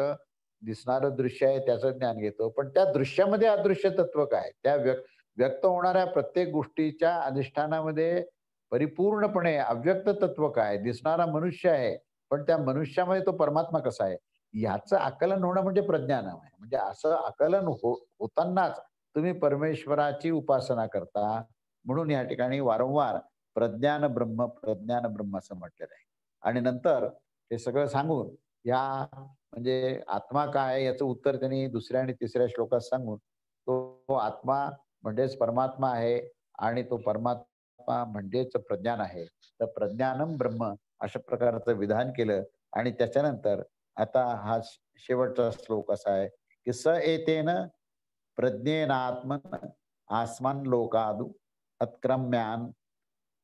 दिसणारं दृश्य आहे त्याचं ज्ञान घेतो. पण त्या दृश्यामध्ये अदृश्य तत्व काय? त्या व्यक्त होणाऱ्या प्रत्येक गोष्टीच्या अधिष्ठानामध्ये परिपूर्णपणे अव्यक्त तत्व काय? दिसणारा मनुष्य आहे, पण त्या मनुष्यामध्ये तो परमात्मा कसा आहे? याचं आकलन होणं म्हणजे प्रज्ञान आहे. म्हणजे असं आकलन होतानाच तुम्ही परमेश्वराची उपासना करता. म्हणून या ठिकाणी वारंवार प्रज्ञान ब्रह्म असं म्हटलेलं आहे. आणि नंतर हे सगळं सांगून या म्हणजे आत्मा काय आहे याचं उत्तर त्यांनी दुसऱ्या आणि तिसऱ्या श्लोकात सांगून तो आत्मा म्हणजेच परमात्मा आहे आणि तो परमात्मा म्हणजेच प्रज्ञान आहे. तर प्रज्ञानम ब्रह्म अशा प्रकारचं विधान केलं आणि त्याच्यानंतर आता हा शेवटचा श्लोक असा आहे, की स एतेन प्रज्ञेनात्मन आस्मान लोकादु अत्क्रम्यान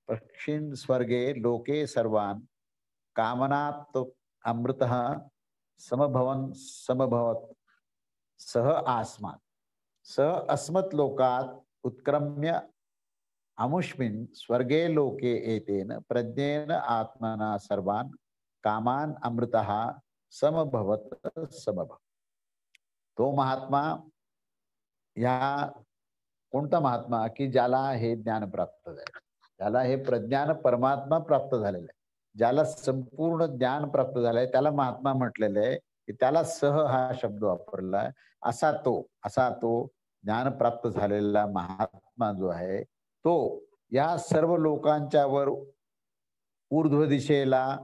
पक्षीन् स्वर्गे लोके सर्वान् कामनात् अमृतः समभवन समभवत सह आस्मात् स अस्मत् लोकात् उत्क्रम्य अमुष्मिन् स्वर्गे लोके एतेन प्रज्ञेन आत्मना सर्वान् कामान् अमृतः समभवत समभव. तो महात्मा या कोणता महात्मा की ज्याला हे ज्ञान प्राप्त झालं, ज्याला हे प्रज्ञान परमात्मा प्राप्त झालेलं आहे, ज्याला संपूर्ण ज्ञान प्राप्त झालंय त्याला महात्मा म्हटलेलं आहे, की त्याला सह हा शब्द वापरला आहे. असा तो ज्ञान प्राप्त झालेला महात्मा जो आहे तो या सर्व लोकांच्या वर ऊर्ध्व दिशेला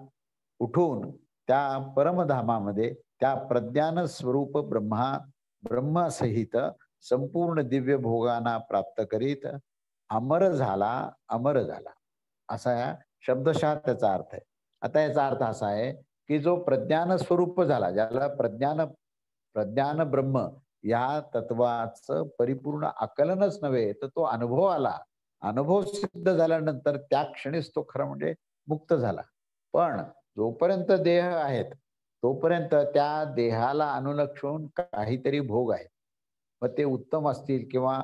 उठून त्या परमधामामध्ये त्या प्रज्ञान स्वरूप ब्रह्मसहित संपूर्ण दिव्य भोगांना प्राप्त करीत अमर झाला असा या शब्दशः त्याचा अर्थ आहे. आता याचा अर्थ असा आहे की जो प्रज्ञान स्वरूप झाला, ज्याला प्रज्ञान प्रज्ञान ब्रह्म या तत्वाचं परिपूर्ण आकलनच नव्हे तर तो अनुभव आला. अनुभव सिद्ध झाल्यानंतर त्या क्षणीच तो खरं म्हणजे मुक्त झाला. पण जोपर्यंत देह आहेत तोपर्यंत त्या देहाला अनुलक्षून काहीतरी भोग आहेत. मग ते उत्तम असतील किंवा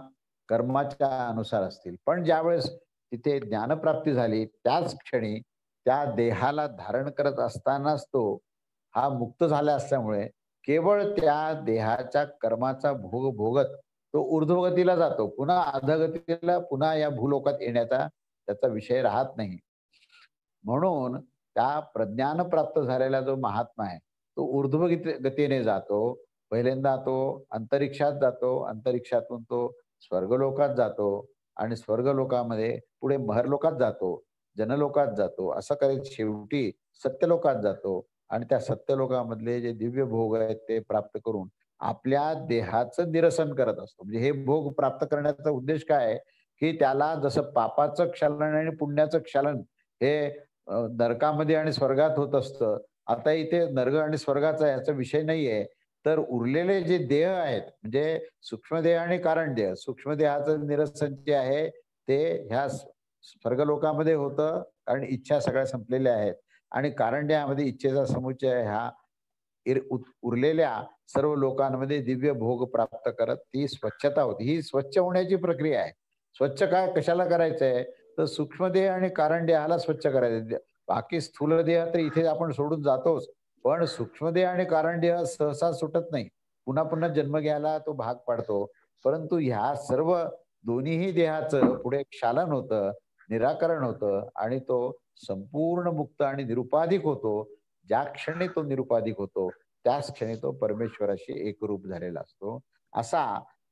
कर्माच्या अनुसार असतील. पण ज्यावेळेस तिथे ज्ञानप्राप्ती झाली त्याच क्षणी त्या देहाला धारण करत असतानाच तो हा मुक्त झाला असल्यामुळे केवळ त्या देहाच्या कर्माचा भोग भोगत तो ऊर्ध्वगतीला जातो. पुन्हा अधोगतीला पुन्हा या भूलोकात येण्याचा त्याचा विषय राहत नाही. म्हणून त्या प्रज्ञान प्राप्त झालेला जो महात्मा आहे तो ऊर्ध्व गतीने जातो. पहिल्यांदा तो अंतरिक्षात जातो, अंतरिक्षातून तो स्वर्गलोकात जातो आणि स्वर्गलोकामध्ये पुढे महरलोकात जातो. जनलोकात जातो, असं करीत शेवटी सत्यलोकात जातो आणि त्या सत्यलोकामधले जे दिव्य भोग आहेत ते प्राप्त करून आपल्या देहाचं निरसन करत असतो. म्हणजे हे भोग प्राप्त करण्याचा उद्देश काय आहे, की त्याला जसं पापाचं क्षालन आणि पुण्याचं क्षालन हे नरकामध्ये आणि स्वर्गात होत असतं. आता इथे नरक आणि स्वर्गाचा याचा विषय नाहीये. तर उरलेले जे देह आहेत, म्हणजे सूक्ष्मदेह आणि कारणदेह. सूक्ष्मदेहाचं निरसन जे आहे, ते ह्या स्वर्गलोकामध्ये होतं, कारण इच्छा सगळ्या संपलेल्या आहेत आणि कारणदेहामध्ये इच्छेचा समुच्चय ह्या उरलेल्या सर्व लोकांमध्ये दिव्य भोग प्राप्त करत ती स्वच्छता होती. ही स्वच्छ होण्याची प्रक्रिया आहे. स्वच्छ काय कशाला करायचंय? तर सूक्ष्मदेह आणि कारणदेहाला स्वच्छ करायचं. बाकी स्थूल देह तर इथे आपण सोडून जातोच. पण सूक्ष्मदेह आणि कारणदेह सहसा सुटत नाही. पुन्हा पुन्हा जन्म घ्यायला तो भाग पाडतो. परंतु ह्या सर्व दोन्हीही देहाचं पुढे क्षालन होतं, निराकरण होतं आणि तो संपूर्ण मुक्त आणि निरुपाधिक होतो. ज्या क्षणी तो निरुपाधिक होतो, त्याच क्षणी तो परमेश्वराशी एकरूप झालेला असतो. असा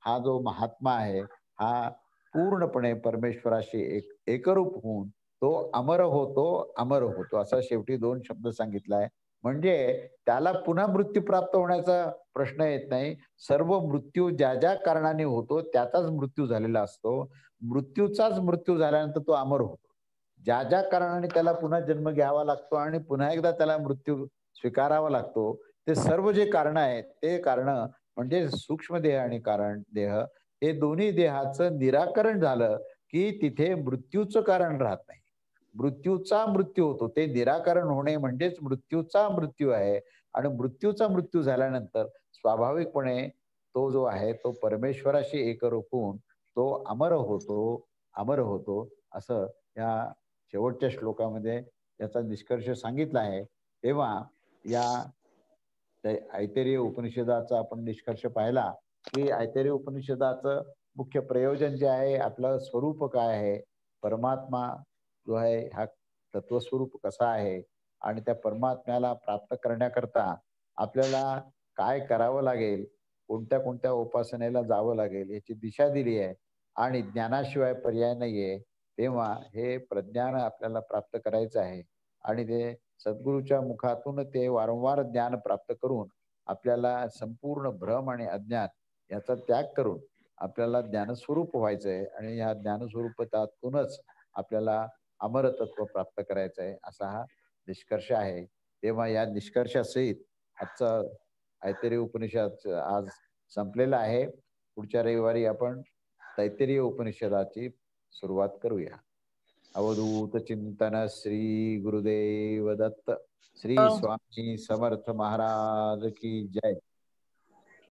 हा जो महात्मा आहे, हा पूर्णपणे परमेश्वराशी एकरूप होऊन तो अमर होतो, अमर होतो. असा शेवटी 2 शब्द सांगितलाय. म्हणजे त्याला पुन्हा मृत्यू प्राप्त होण्याचा प्रश्न येत नाही. सर्व मृत्यू ज्या कारणाने होतो, त्याचाच मृत्यू झालेला असतो. मृत्यूचाच मृत्यू झाल्यानंतर तो अमर होतो. ज्या कारणाने त्याला पुन्हा जन्म घ्यावा लागतो आणि पुन्हा एकदा त्याला मृत्यू स्वीकारावा लागतो, ते सर्व जे कारण आहेत, ते कारण म्हणजे सूक्ष्म देह आणि कारण देह हे दोन्ही देहाचं निराकरण झालं, की तिथे मृत्यूचं कारण राहत नाही. मृत्यूचा मृत्यू होतो. ते निराकरण होणे म्हणजेच मृत्यूचा मृत्यू आहे आणि मृत्यूचा मृत्यू झाल्यानंतर स्वाभाविकपणे तो जो आहे तो परमेश्वराशी एकरूप होऊन तो अमर होतो, अमर होतो असं या शेवटच्या श्लोकामध्ये याचा निष्कर्ष सांगितला आहे. तेव्हा या ऐतरेय उपनिषदाचा आपण निष्कर्ष पाहिला, की ऐतरेय उपनिषदाचं मुख्य प्रयोजन जे आहे, आपलं स्वरूप काय आहे, परमात्मा जो आहे हा तत्वस्वरूप कसा आहे आणि त्या परमात्म्याला प्राप्त करण्याकरता आपल्याला काय करावं लागेल, कोणत्या कोणत्या उपासनेला जावं लागेल याची दिशा दिली आहे आणि ज्ञानाशिवाय पर्याय नाहीये. तेव्हा हे प्रज्ञान आपल्याला प्राप्त करायचं आहे आणि ते सद्गुरूच्या मुखातून ते वारंवार ज्ञान प्राप्त करून आपल्याला संपूर्ण भ्रम आणि अज्ञान याचा त्याग करून आपल्याला ज्ञानस्वरूप व्हायचंय आणि या ज्ञानस्वरूपातूनच आपल्याला अमरतत्व प्राप्त करायचं आहे असा हा निष्कर्ष आहे. तेव्हा या निष्कर्षासहित आजचा ऐतरेय उपनिषद आज संपलेला आहे. पुढच्या रविवारी आपण तैत्तिरीय उपनिषदाची सुरुवात करूया. अवधूत चिंतन श्री गुरुदेव दत्त. श्री स्वामी समर्थ महाराज की जय.